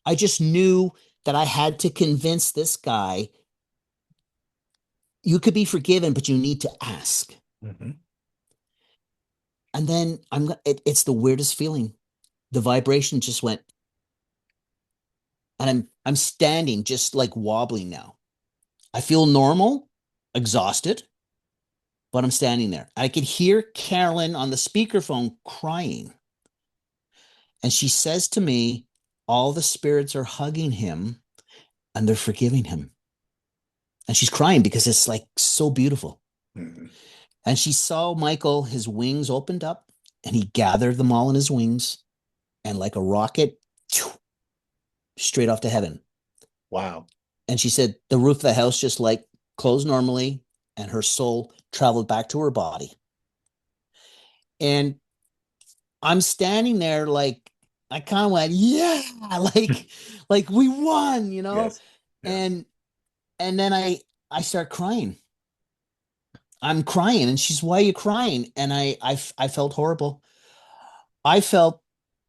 I just knew that I had to convince this guy, you could be forgiven, but you need to ask. Mm-hmm. And then it's the weirdest feeling. The vibration just went, and I'm standing just like wobbling now. I feel normal, exhausted, but I'm standing there. I could hear Carolyn on the speakerphone crying. And she says to me, all the spirits are hugging him and they're forgiving him. And she's crying because it's like so beautiful. Mm-hmm. And she saw Michael, his wings opened up, and he gathered them all in his wings, and like a rocket, straight off to heaven. Wow. And she said the roof of the house just like closed normally, and her soul traveled back to her body. And I'm standing there like I kind of went, yeah, like we won, you know? Yes. Yeah. And then I start crying. I'm crying, and she's, why are you crying? And I felt horrible. I felt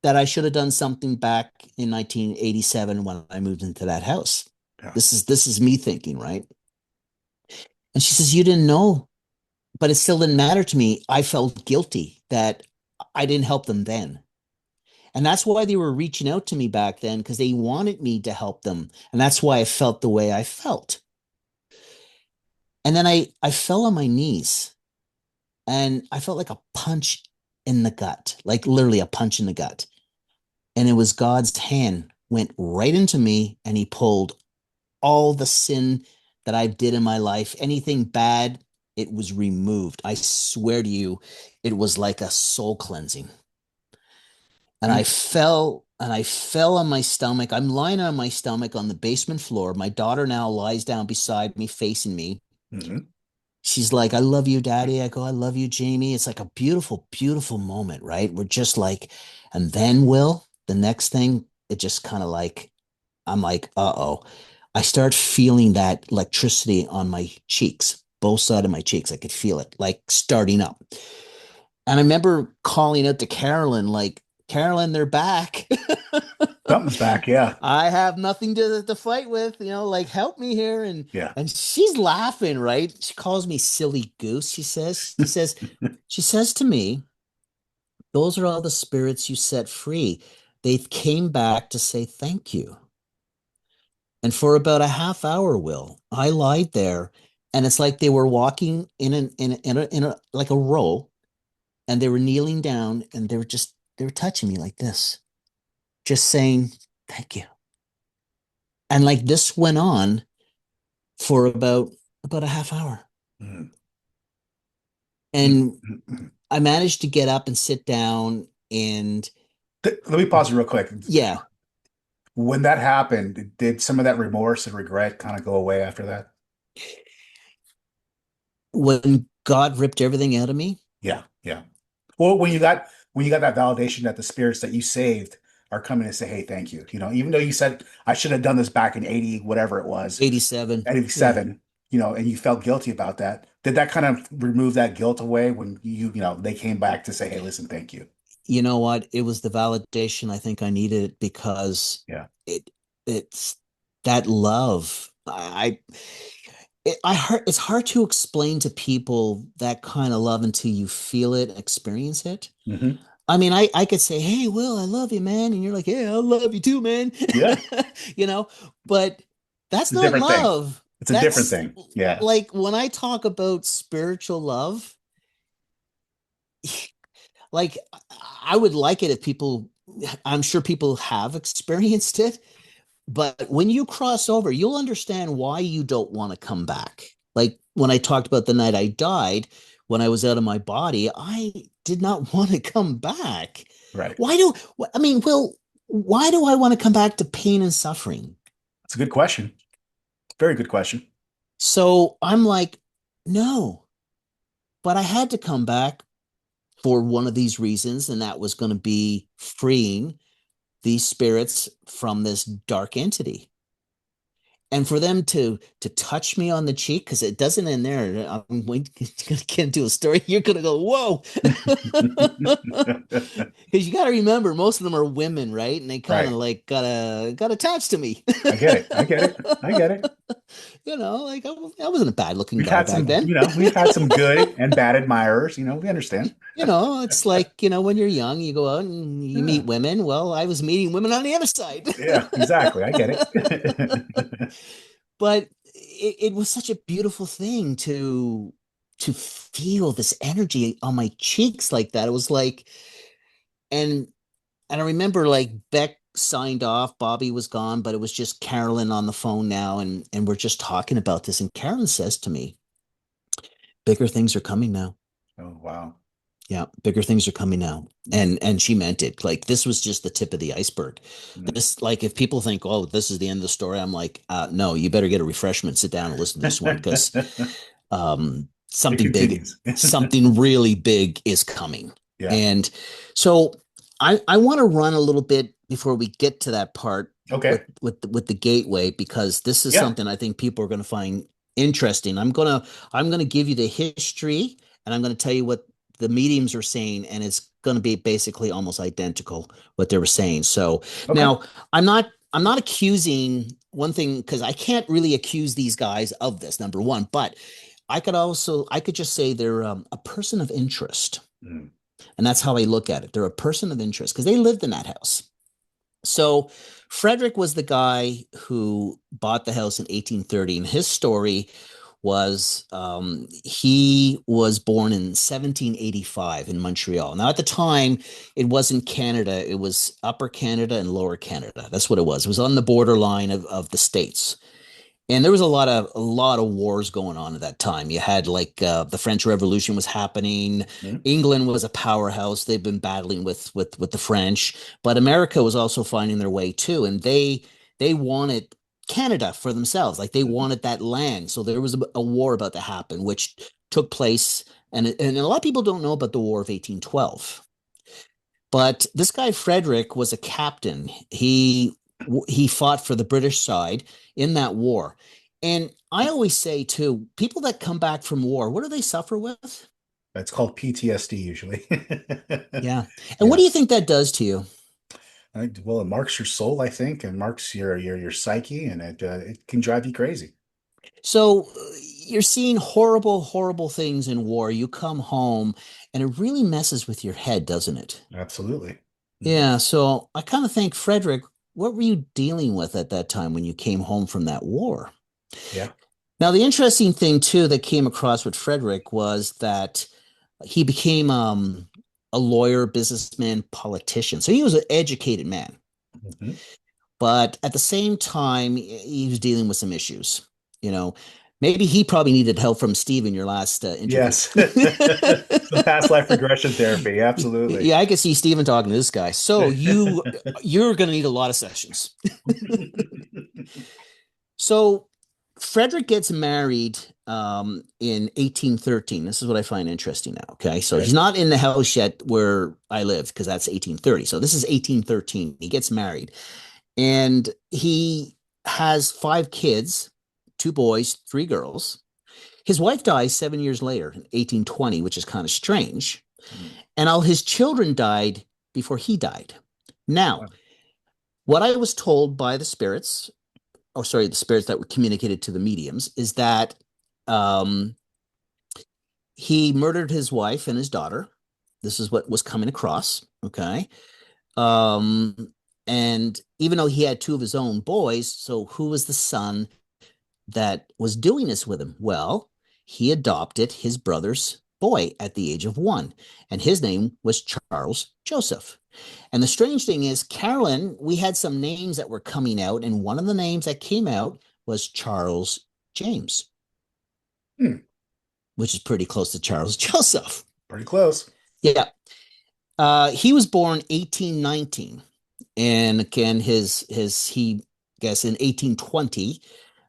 that I should have done something back in 1987 when I moved into that house. Yeah. This is me thinking, right? And she says, you didn't know, but it still didn't matter to me. I felt guilty that I didn't help them then. And that's why they were reaching out to me back then, because they wanted me to help them. And that's why I felt the way I felt. And then I fell on my knees, and I felt like a punch in the gut, like literally a punch in the gut. And it was God's hand went right into me, and he pulled all the sin that I did in my life, anything bad, it was removed. I swear to you, it was like a soul cleansing. And I fell on my stomach. I'm lying on my stomach on the basement floor. My daughter now lies down beside me, facing me. Mm-hmm. She's like, I love you, Daddy. I go, I love you, Jamie. It's like a beautiful, beautiful moment, right? We're just like, and then Will, the next thing, it just kind of like, I'm like, uh-oh. I start feeling that electricity on my cheeks, both sides of my cheeks. I could feel it like starting up. And I remember calling out to Carolyn, like, Carolyn, they're back. Something's back. Yeah. I have nothing to fight with, like help me here. And Yeah. and she's laughing, right? She calls me silly goose. She says to me, those are all the spirits you set free. They came back to say thank you. And for about a half hour, Will, I lied there, and it's like they were walking in a like a row, and they were kneeling down, and they were touching me like this, just saying thank you. And like this went on for about a half hour. Mm-hmm. And Mm-hmm. I managed to get up and sit down, and Let me pause real quick. yeah, When that happened, did some of that remorse and regret kind of go away after that? when God ripped everything out of me, Yeah, yeah. Well, when you got that validation that the spirits that you saved are coming to say, "Hey, thank you." Even though you said I should have done this back in 80, whatever it was, 87. Yeah. 87, and you felt guilty about that. Did that kind of remove that guilt away when they came back to say, "Hey, listen, thank you." You know what? It was the validation I think I needed, because Yeah. it's that love. It's hard to explain to people that kind of love until you feel it, experience it. Hmm. I mean, I could say, "Hey, Will, I love you, man," and you're like, "Yeah, I love you too, man." Yeah. you know, but that's It's a not different thing. love. It's a different That's thing. Yeah. like when I talk about spiritual love, like I would like it if people, I'm sure people have experienced it, but when you cross over, you'll understand why you don't want to come back. Like when I talked about the night I died, when I was out of my body, I did not want to come back. Right. I mean, Will, why do I want to come back to pain and suffering? That's a good question. Very good question. So I'm like, no, but I had to come back for one of these reasons, and that was going to be freeing these spirits from this dark entity. And for them to touch me on the cheek, because it doesn't end there. I'm going to get into a story. You're going to go, whoa. Because you got to remember, most of them are women, right? And they kind of Right. like got attached to me. I get it. I get it. I get it. Like I wasn't a bad looking We've guy had back some, then. we've had some good and bad admirers. We understand. It's like, when you're young, you go out and you Yeah. meet women. Well, I was meeting women on the other side. Yeah, exactly. I get it. But it was such a beautiful thing to feel this energy on my cheeks like that. It was like, and I remember like Beck signed off, Bobby was gone, but it was just Carolyn on the phone now, and we're just talking about this. And Carolyn says to me, bigger things are coming now. Oh, wow. Yeah, bigger things are coming now. And she meant it. Like this was just the tip of the iceberg. Mm. This, like, if people think, oh, this is the end of the story, I'm like, no, you better get a refreshment, sit down and listen to this one because It continues. something really big is coming. Yeah. And so I want to run a little bit before we get to that part Okay. with the gateway, because this is Yeah. something I think people are going to find interesting. I'm gonna give you the history, and I'm going to tell you what the mediums are saying, and it's going to be basically almost identical what they were saying. So Okay. now I'm not accusing one thing, because I can't really accuse these guys of this, number one, but I could just say they're a person of interest. Mm. And that's how I look at it. They're a person of interest because they lived in that house. So Frederick was the guy who bought the house in 1830, and his story was he was born in 1785 in Montreal. Now, at the time, it wasn't Canada; it was Upper Canada and Lower Canada. That's what it was. It was on the borderline of the states. And there was a lot of wars going on at that time. You had like the French Revolution was happening. Mm. England was a powerhouse. They've been battling with the French, but America was also finding their way too, and they wanted Canada for themselves. Like they wanted that land. So there was a war about to happen, which took place, and a lot of people don't know about the War of 1812. But this guy Frederick was a captain. He fought for the British side in that war. And I always say too, people that come back from war, what do they suffer with? It's called PTSD usually. Yeah. And what Yeah. do you think that does to you? Well, it marks your soul, I think, and marks your psyche, and it can drive you crazy. So you're seeing horrible, horrible things in war. You come home and it really messes with your head, doesn't it? Absolutely. Mhm. Yeah. So I kind of think, Frederick, what were you dealing with at that time when you came home from that war? Yeah. Now, the interesting thing too that came across with Frederick was that he became a lawyer, businessman, politician. So he was an educated man, Mhm. but at the same time, he was dealing with some issues. You know, maybe he probably needed help from Steve in your last interview. Yes. Some past life regression therapy. Absolutely. Yeah, I could see Steven talking to this guy. So you're going to need a lot of sessions. So Frederick gets married in 1813. This is what I find interesting now. Okay. So Okay. he's not in the house yet where I live because that's 1830. So this is 1813. He gets married and he has five kids, two boys, three girls. His wife dies 7 years later in 1820, which is kind of strange. Mm. And all his children died before he died. Now, Wow. what I was told by the spirits, oh, sorry, the spirits that were communicated to the mediums, is that um, he murdered his wife and his daughter. This is what was coming across. Okay. Um, and even though he had two of his own boys, so who was the son that was doing this with him? Well, he adopted his brother's boy at the age of 1, and his name was Charles Joseph. And the strange thing is, Carolyn, we had some names that were coming out, and one of the names that came out was Charles James, Hmm. which is pretty close to Charles Joseph. Pretty close. Yeah. He was born 1819. And again, he guess in 1820.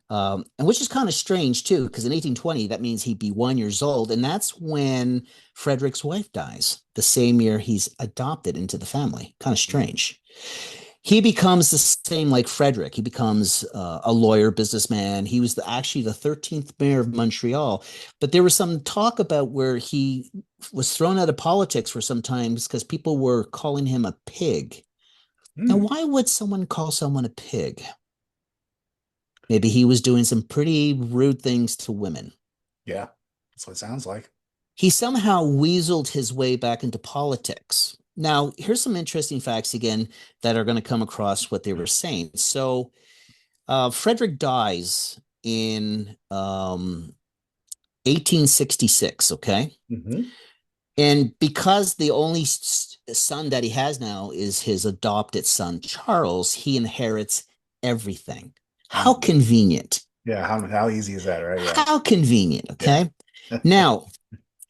And which is kind of strange too, because in 1820, that means he'd be 1 years old. And that's when Frederick's wife dies, the same year he's adopted into the family. Kind of strange. He becomes the same like Frederick. He becomes a lawyer, businessman. He was actually the 13th mayor of Montreal. But there was some talk about where he was thrown out of politics for some times because people were calling him a pig. Now, Hmm. why would someone call someone a pig? Maybe he was doing some pretty rude things to women. Yeah. That's what it sounds like. He somehow weaseled his way back into politics. Now, here's some interesting facts again that are going to come across what they were saying. So, Frederick dies in 1866, okay? Hmm. And because the only son that he has now is his adopted son, Charles, he inherits everything. How convenient. Yeah. How easy is that, right? Yeah. How convenient, Yeah. okay? Now,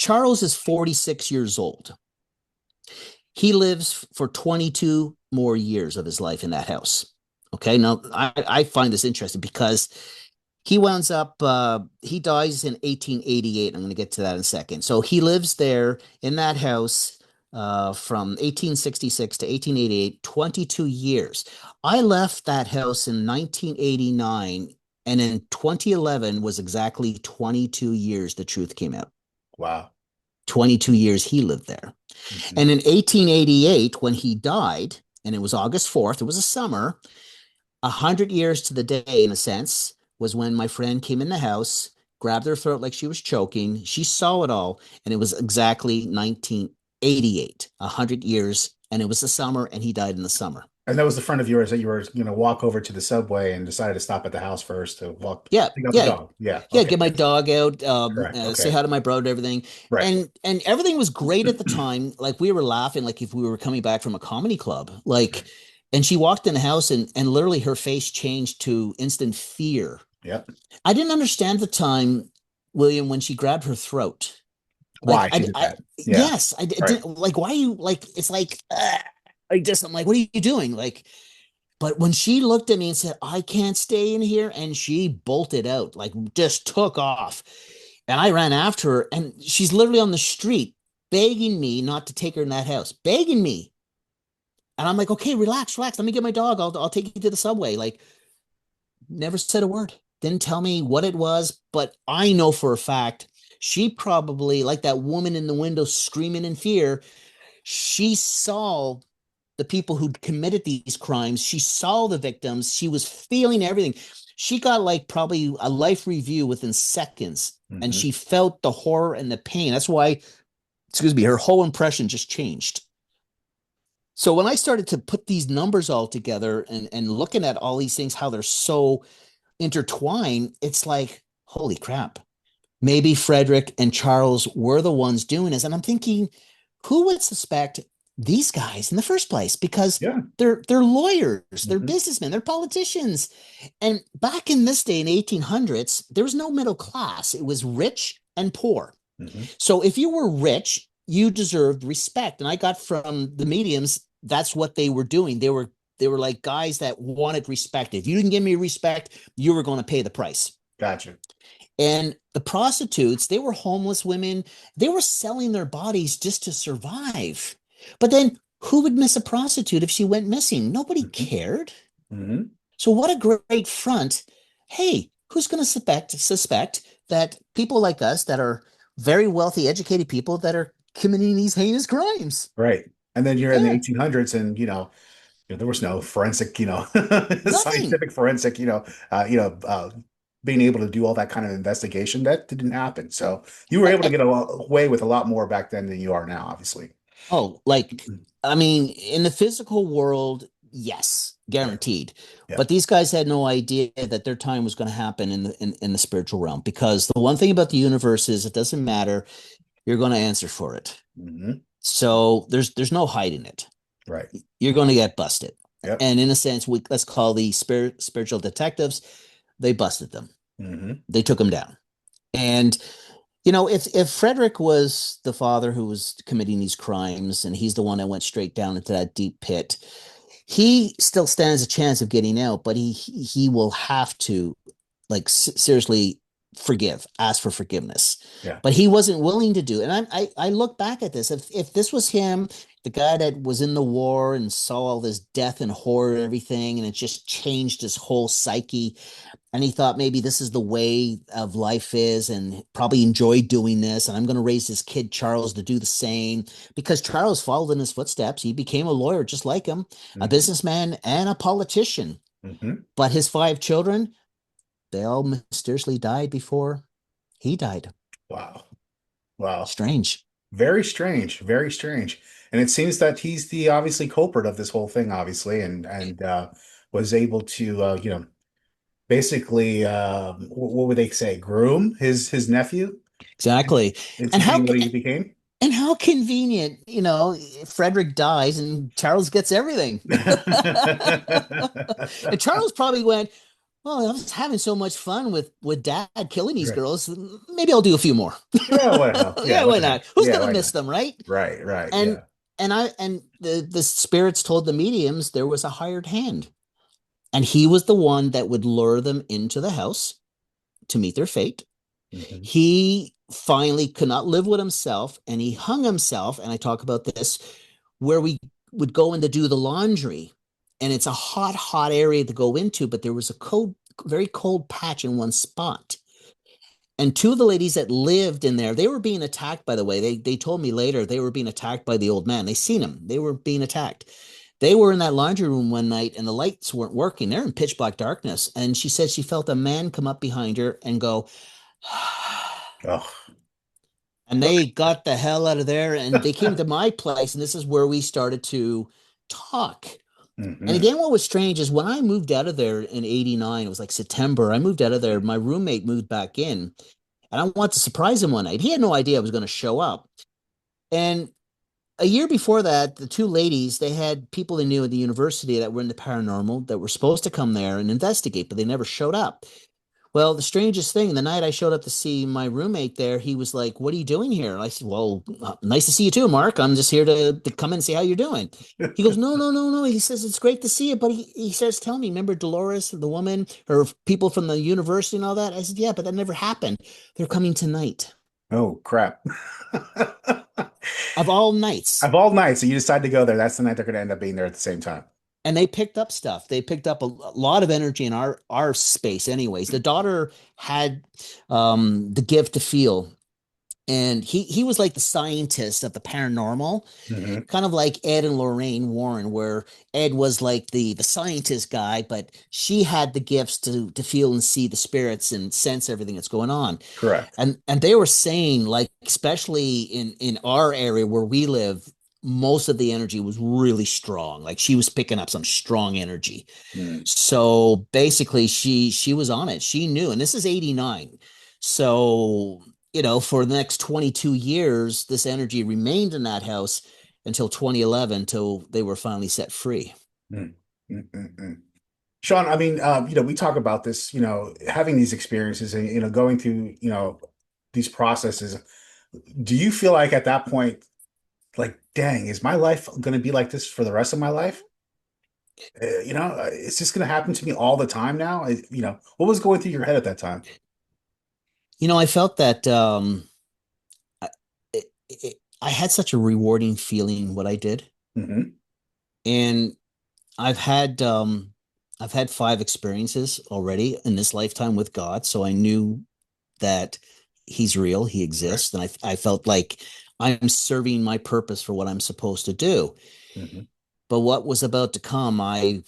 Charles is 46 years old. He lives for 22 more years of his life in that house. Okay, now I find this interesting because he winds up, he dies in 1888. I'm going to get to that in a second. So he lives there in that house from 1866 to 1888, 22 years. I left that house in 1989, and in 2011 was exactly 22 years the truth came out. Wow. 22 years he lived there. Mm-hmm. And in 1888, when he died, and it was August 4th, it was a summer, 100 years to the day, in a sense, was when my friend came in the house, grabbed her throat like she was choking. She saw it all, and it was exactly 1988, 100 years, and it was the summer, and he died in the summer. And that was the friend of yours that you were going to walk over to the subway and decided to stop at the house first to walk. Yeah, Pick up yeah, the dog. Yeah. yeah. Okay. Get my dog out, Correct. Okay. say hi to my brother, everything, Right. and everything was great at the time. Like we were laughing, like if we were coming back from a comedy club, like. And she walked in the house, and literally her face changed to instant fear. Yep. I didn't understand the time, William, when she grabbed her throat. Why Like, she did that? Yeah. Yes, I Right. didn't like. Why you like? It's like, I'm like, what are you doing? Like, but when she looked at me and said, "I can't stay in here," and she bolted out, like, just took off, and I ran after her, and she's literally on the street begging me not to take her in that house, begging me. And I'm like, okay, relax. Let me get my dog. I'll take you to the subway. Like, never said a word. Didn't tell me what it was, but I know for a fact she probably, like that woman in the window screaming in fear, she saw the people who committed these crimes. She saw the victims. She was feeling everything. She got like probably a life review within seconds, and she felt the horror and the pain. That's why, her whole impression just changed. So when I started to put these numbers all together and looking at all these things, how they're so intertwined, it's like, holy crap. Maybe Frederick and Charles were the ones doing this. And I'm thinking, who would suspect these guys in the first place? Because they're lawyers, they're businessmen, they're politicians. And back in this day, in the 1800s, there was no middle class. It was rich and poor. So if you were rich, you deserved respect. And I got from the mediums, that's what they were doing. They were like guys that wanted respect. If you didn't give me respect, you were going to pay the price. Gotcha. And the prostitutes, they were homeless women. They were selling their bodies just to survive. But then who would miss a prostitute if she went missing? Nobody cared. So what a great front. Hey, who's going to suspect that people like us that are very wealthy, educated people that are committing these heinous crimes? Right. And then you're in the 1800s, and there was no forensic, scientific forensic, being able to do all that kind of investigation. That didn't happen. So you were able to get away with a lot more back then than you are now, obviously. Oh, I mean, in the physical world, yes, guaranteed. Yeah. But these guys had no idea that their time was going to happen in the spiritual realm, because the one thing about the universe is it doesn't matter. You're going to answer for it. So there's no hiding it. Right. You're going to get busted. Yep. And in a sense, let's call the spiritual detectives, they busted them. They took them down. And, if Frederick was the father who was committing these crimes, and he's the one that went straight down into that deep pit, he still stands a chance of getting out, but he will have to seriously ask for forgiveness. Yeah. But he wasn't willing to do it. And I look back at this. If this was him, the guy that was in the war and saw all this death and horror and everything, and it just changed his whole psyche, and he thought maybe this is the way of life is, and probably enjoyed doing this, and I'm going to raise his kid Charles to do the same, because Charles followed in his footsteps. He became a lawyer just like him, a businessman and a politician. But his 5 children, they all mysteriously died before he died. Wow. Strange. Very strange. Very strange. And it seems that he's the obviously culprit of this whole thing, obviously, and was able to, basically, what would they say? Groom his nephew? Exactly. And how what he became? And how convenient, Frederick dies and Charles gets everything. And Charles probably went, well, I was having so much fun with dad killing these Right. girls. Maybe I'll do a few more. Yeah, what the hell? Yeah, Yeah, what why the heck? not? Who's Yeah, gonna why miss not? them, right? Right, right, And yeah. the spirits told the mediums there was a hired hand, and he was the one that would lure them into the house to meet their fate. Hmm. He finally could not live with himself, and he hung himself. And I talk about this where we would go in to do the laundry, and it's a hot area to go into, but there was a very cold patch in one spot. And two of the ladies that lived in there, they were being attacked, by the way. They told me later they were being attacked by the old man. They seen him. They were being attacked. They were in that laundry room one night and the lights weren't working. They're in pitch black darkness. And she said she felt a man come up behind her and go, Oh, and look. they got the hell out of there and they came to my place. And this is where we started to talk. And Hmm. again, what was strange is when I moved out of there in 89, it was like September, I moved out of there. My roommate moved back in. And I wanted to surprise him one night. He had no idea I was going to show up. And a year before that, the two ladies, they had people they knew at the university that were in the paranormal that were supposed to come there and investigate, but they never showed up. Well, the strangest thing, the night I showed up to see my roommate there, he was like, "What are you doing here?" And I said, "Well, nice to see you too, Mark. I'm just here to come and see how you're doing." He goes, "No, no, no, no." He says, "It's great to see you." But he says, "Tell me, remember Dolores, the woman, or people from the university and all that?" I said, "Yeah, but that never happened. They're coming tonight, Oh, crap. of all nights." Of all nights, so you decide to go there, that's the night they're going to end up being there at the same time. And they picked up stuff. They picked up a lot of energy in our space anyways. The daughter had the gift to feel, and he was like the scientist of the paranormal, Hmm. kind of like Ed and Lorraine Warren, where Ed was like the scientist guy, but she had the gifts to feel and see the spirits and sense everything that's going on. Correct. And they were saying, like, especially in our area where we live, most of the energy was really strong. Like she was picking up some strong energy. Mm. So basically she was on it. She knew, and this is 89. So, for the next 22 years, this energy remained in that house until 2011, till they were finally set free. Mm. Mm, mm, mm. Shawn, I mean, we talk about this, having these experiences and, going through, these processes. Do you feel like at that point, like, dang, is my life going to be like this for the rest of my life? Is this going to happen to me all the time now? What was going through your head at that time? I felt that I, I had such a rewarding feeling what I did. Hmm. And I've had um I've had five experiences already in this lifetime with God, so I knew that he's real, he Right. exists, and I felt like I'm serving my purpose for what I'm supposed to do. Hmm. But what was about to come, I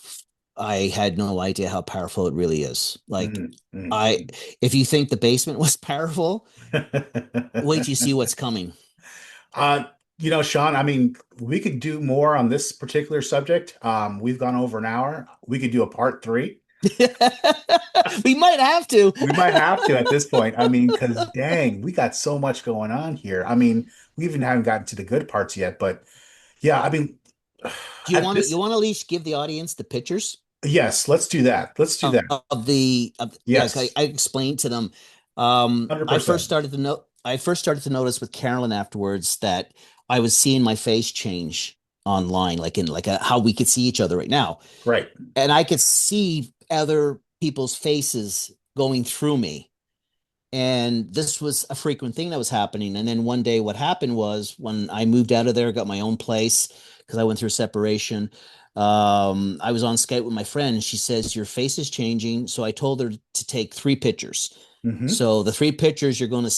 had no idea how powerful it really is. Like Hmm. I Hmm. if you think the basement was powerful, wait till you see what's coming. Uh, Shawn, I mean, we could do more on this particular subject. We've gone over an hour. We could do a part three. We might have to. We might have to at this point. I mean, because dang, we got so much going on here. I mean, we even haven't gotten to the good parts yet, but yeah, I mean, Do you at want to this, you want to at least give the audience the pictures yes, let's do that. Let's do that. yeah, Yes, I explained to them. I 100%. first started to notice with Carolyn afterwards that I was seeing my face change online, like in how we could see each other right now, Right. and I could see other people's faces going through me. And this was a frequent thing that was happening. And then one day, what happened was when I moved out of there, got my own place because I went through separation. I was on Skype with my friend, and she says, "Your face is changing." So I told her to take three pictures. Hmm. So the three pictures you're going to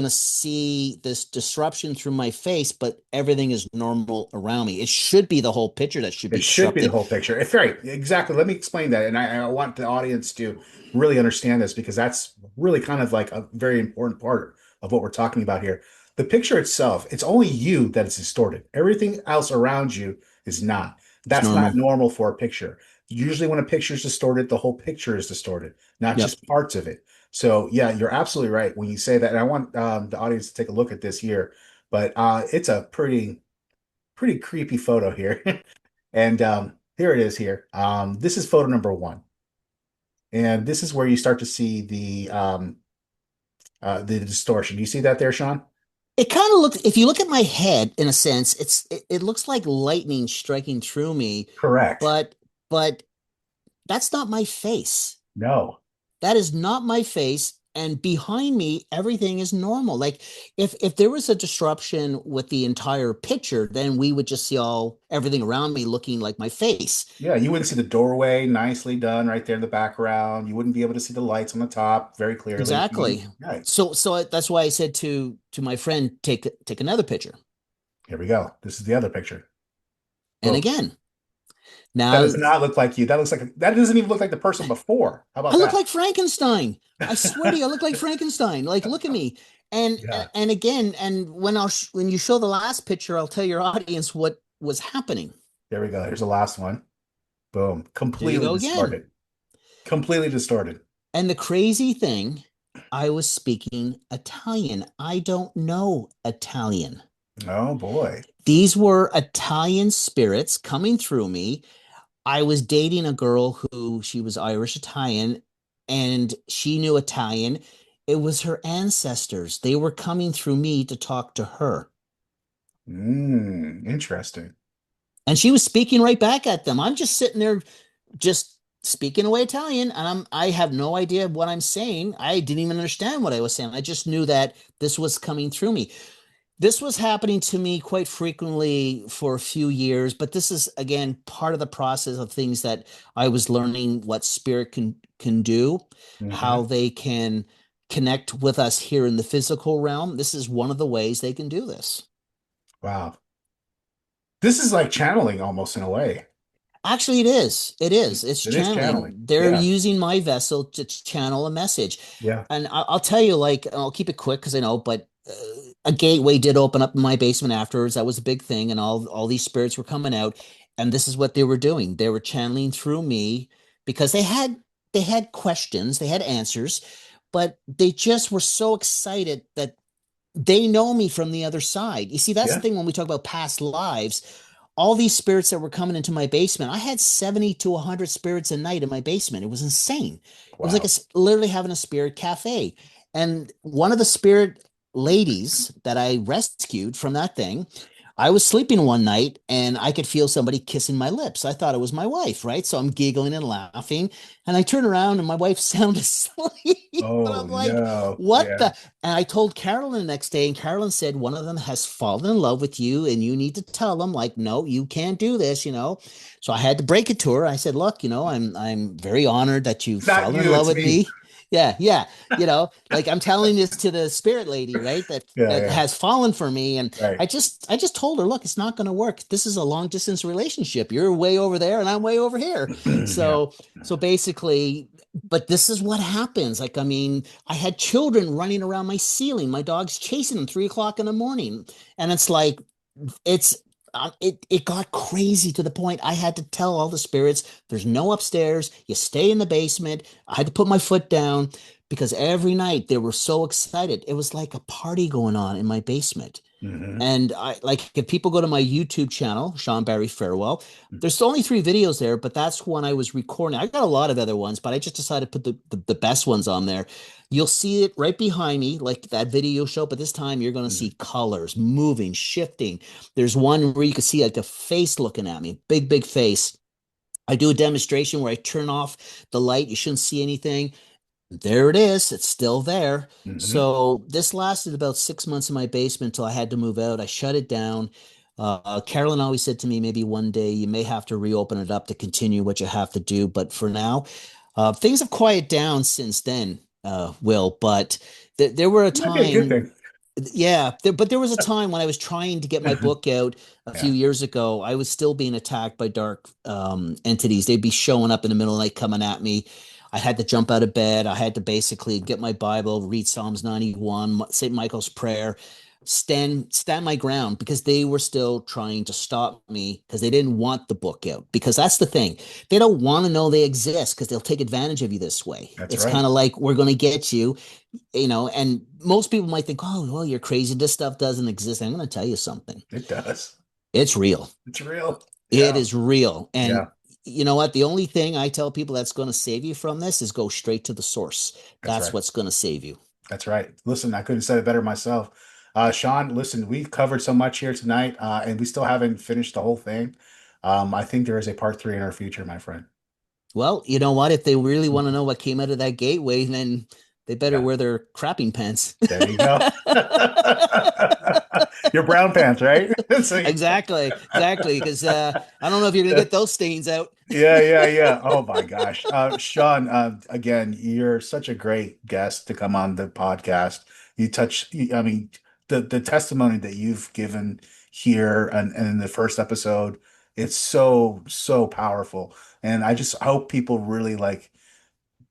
see this disruption through my face, but everything is normal around me. It should be the whole picture that should It be should be the disrupted. whole picture. If right, exactly. Let me explain that. And I want the audience to really understand this because that's really kind of like a very important part of what we're talking about here. The picture itself, it's only you that is distorted. Everything else around you is not. It's That's not normal. normal for a picture. Usually, when a picture is distorted, the whole picture is distorted, not Yep. just parts of it. So, yeah, you're absolutely right when you say that. And I want the audience to take a look at this here, but it's a pretty creepy photo here. And here it is here. This is photo number one. And this is where you start to see the distortion. Do you see that there, Shawn? It kind of looks, if you look at my head, in a sense, it looks like lightning striking through me, Correct. but but that's not my face. No. That is not my face. And behind me, everything is normal. Like if there was a disruption with the entire picture, then we would just see all everything around me looking like my face. Yeah, you wouldn't see the doorway nicely done right there in the background. You wouldn't be able to see the lights on the top very clearly. Exactly. Right. So that's why I said to my friend, take another picture. Here we go. This is the other picture. And Boom. again, That now does not look like you. That looks like that doesn't even look like the person before. How I about look that? like Frankenstein. I swear to you, I look like Frankenstein. Like, look at me. Yeah. And again, and when you show the last picture, I'll tell your audience what was happening. There we go. Here's the last one. Boom. There you Completely go again. distorted. Completely distorted. And the crazy thing, I was speaking Italian. I don't know Italian. Oh boy. These were Italian spirits coming through me. I was dating a girl who she was Irish Italian and she knew Italian. It was her ancestors. They were coming through me to talk to her. Interesting. And she was speaking right back at them. I'm just sitting there just speaking away Italian and I have no idea what I'm saying. I didn't even understand what I was saying. I just knew that this was coming through me. This was happening to me quite frequently for a few years, but this is again part of the process of things that I was learning what spirit can do, how Hmm. they can connect with us here in the physical realm. This is one of the ways they can do this. Wow. This is like channeling almost in a way. Actually, it is. It is. It's It is channeling. channeling. They're Yeah. using my vessel to channel a message. Yeah. And I'll tell you, like, I'll keep it quick because I know, but a gateway did open up in my basement afterwards. That was a big thing, and all these spirits were coming out, and this is what they were doing. They were channeling through me because they had questions, they had answers, but they just were so excited that they know me from the other side. You see, that's the Yeah. thing when we talk about past lives. All these spirits that were coming into my basement, I had 70 to 100 spirits a night in my basement. It was insane. It was like Wow. literally having a spirit cafe. And one of the spirit ladies that I rescued from that thing, I was sleeping one night and I could feel somebody kissing my lips. I thought it was my wife, right? So I'm giggling and laughing. And I turn around and my wife sounded asleep. And Oh I'm like, no. what Yeah. the? And I told Carolyn the next day, and Carolyn said, one of them has fallen in love with you, and you need to tell them, like, no, you can't do this. So I had to break it to her. I said, look, I'm very honored that you've It's not fallen in you, love it's with me. me. Yeah, yeah. Like I'm telling this to the spirit lady, right? That Yeah, that yeah. has fallen for me. And Right. I just told her, look, it's not going to work. This is a long distance relationship. You're way over there and I'm way over here. Yeah. So basically, but this is what happens. Like, I mean, I had children running around my ceiling. My dog's chasing them 3 o'clock in the morning. And it's like, it's, it got crazy to the point I had to tell all the spirits, there's no upstairs. You stay in the basement. I had to put my foot down because every night they were so excited. It was like a party going on in my basement. Hmm. And I like if people go to my YouTube channel, Shawn Barry Farewell, there's only 3 videos there, but that's when I was recording. I got a lot of other ones, but I just decided to put the best ones on there. You'll see it right behind me, like that video show, but this time you're going to see colors moving, shifting. There's one where you can see like a face looking at me, big, big face. I do a demonstration where I turn off the light. You shouldn't see anything. There it is. It's still there. Hmm. So this lasted about 6 months in my basement until I had to move out. I shut it down. Carolyn always said to me, maybe one day you may have to reopen it up to continue what you have to do. But for now, things have quieted down since then, Will. But there were a Might be a good time, thing. yeah, but there was a time when I was trying to get my book out a few Yeah. years ago. I was still being attacked by dark entities. They'd be showing up in the middle of the night coming at me. I had to jump out of bed. I had to basically get my Bible, read Psalms 91, St. Michael's Prayer, stand my ground because they were still trying to stop me because they didn't want the book out. Because that's the thing. They don't want to know they exist because they'll take advantage of you this way. That's It's right. kind of like we're going to get you, and most people might think, oh, well, you're crazy. This stuff doesn't exist. I'm going to tell you something. It does. It's real. It's real. It Yeah. is real. And Yeah. you know what? The only thing I tell people that's going to save you from this is go straight to the source. That's That's right. what's going to save you. That's right. Listen, I couldn't have said it better myself. Shawn, listen, we've covered so much here tonight, and we still haven't finished the whole thing. I think there is a part three in our future, my friend. Well, you know what? If they really want to know what came out of that gateway, then they better Yeah, wear their crapping pants. there you go. Your brown pants, right? So, Exactly, exactly. Because I don't know if you're gonna get those stains out. yeah. Oh my gosh. Shawn, again, you're such a great guest to come on the podcast. I mean, the testimony that you've given here and in the first episode, it's so powerful. And I just hope people really like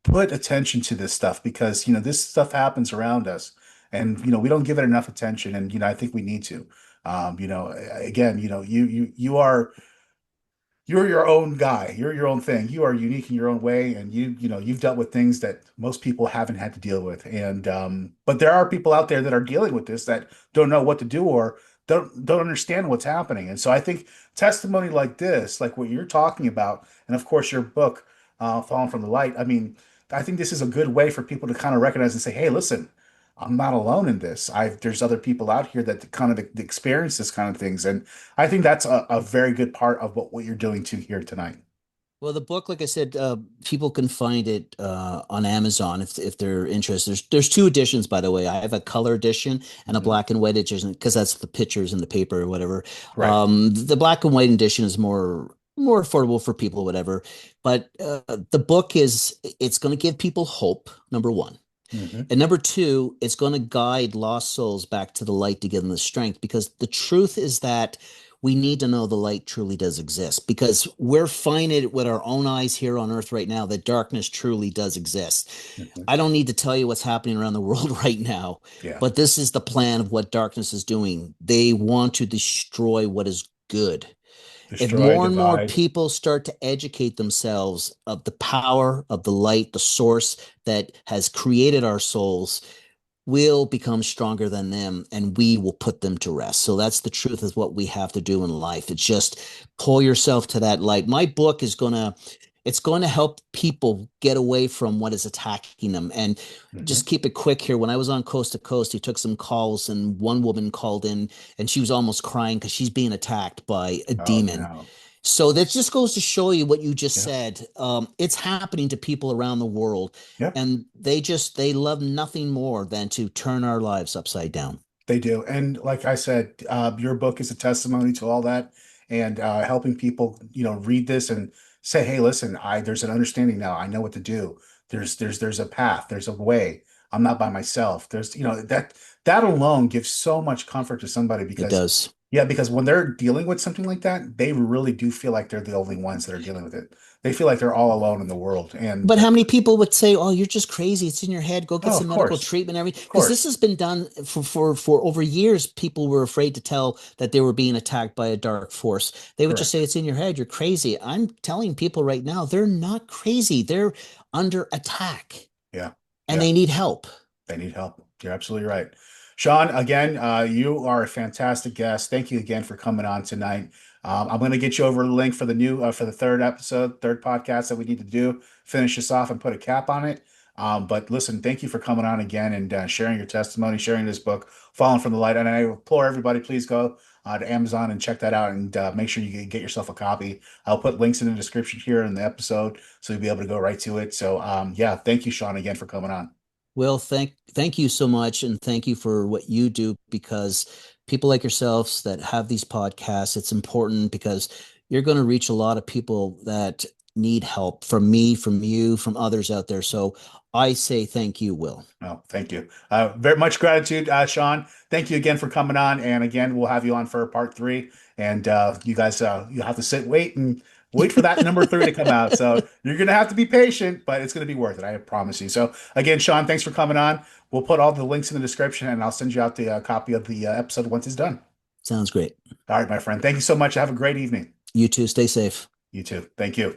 put attention to this stuff because, this stuff happens around us and, we don't give it enough attention. And, I think we need to. Again, you're your own guy. You're your own thing. You are unique in your own way, and you've dealt with things that most people haven't had to deal with. And but there are people out there that are dealing with this that don't know what to do or don't understand what's happening. And so I think testimony like this, like what you're talking about, and of course your book, Falling from the Light. I mean, I think this is a good way for people to kind of recognize and say, "Hey, listen, I'm not alone in this. There's other people out here that kind of experience this kind of things." And I think that's a very good part of what you're doing too here tonight. Well, the book, like I said, people can find it on Amazon if they're interested. There's two editions, by the way. I have a color edition and a Mhm. black and white edition because that's the pictures in the paper or whatever. Right. The black and white edition is more affordable for people, whatever. But the book it's going to give people hope, number one. Hmm. And number two, it's going to guide lost souls back to the light to give them the strength because the truth is that we need to know the light truly does exist because we're finding it with our own eyes here on earth right now that darkness truly does exist. Hmm. I don't need to tell you what's happening around the world right now, Yeah. but this is the plan of what darkness is doing. They want to destroy what is good. If Destroy, more and more divide. people start to educate themselves of the power of the light, the source that has created our souls, we'll become stronger than them and we will put them to rest. So that's the truth is what we have to do in life. It's just pull yourself to that light. My book is it's going to help people get away from what is attacking them. And Hmm. just keep it quick here. When I was on Coast to Coast, he took some calls and one woman called in and she was almost crying because she's being attacked by a Oh demon. no. So that just goes to show you what you just Yeah. said. It's happening to people around the world, Yep. and they love nothing more than to turn our lives upside down. They do. And like I said, your book is a testimony to all that and helping people, read this and say, hey, listen, there's an understanding now. I know what to do. There's a path, there's a way. I'm not by myself. There's, that alone gives so much comfort to somebody It because does. yeah, because when they're dealing with something like that, they really do feel like they're the only ones that are dealing with it. They feel like they're all alone in the world. And But how many people would say, "Oh, you're just crazy. It's in your head. Go get oh, some medical treatment." of Everything, because this course, has been done for over years. People were afraid to tell that they were being attacked by a dark force. They would just correct. say, "It's in your head. You're crazy." I'm telling people right now, they're not crazy. They're under attack, Yeah, and yeah. they need help. They need help. You're absolutely right. Shawn, again, you are a fantastic guest. Thank you again for coming on tonight. I'm going to get you over the link for the new for the third episode, third podcast that we need to do. Finish this off and put a cap on it. But listen, thank you for coming on again and sharing your testimony, sharing this book, Falling from the Light. And I implore everybody, please go to Amazon and check that out and make sure you get yourself a copy. I'll put links in the description here in the episode so you'll be able to go right to it. So yeah, thank you, Shawn, again for coming on. Well, thank you so much, and thank you for what you do because people like yourselves that have these podcasts, it's important because you're going to reach a lot of people that need help from me, from you, from others out there. So I say thank you, Will. Oh, thank you. Very much gratitude, Shawn. Thank you again for coming on. And again, we'll have you on for part three. And you guys, you'll have to wait for that number three to come out. So you're going to have to be patient, but it's going to be worth it. I promise you. So again, Shawn, thanks for coming on. We'll put all the links in the description and I'll send you out the copy of the episode once it's done. Sounds great. All right, my friend. Thank you so much. Have a great evening. You too. Stay safe. You too. Thank you.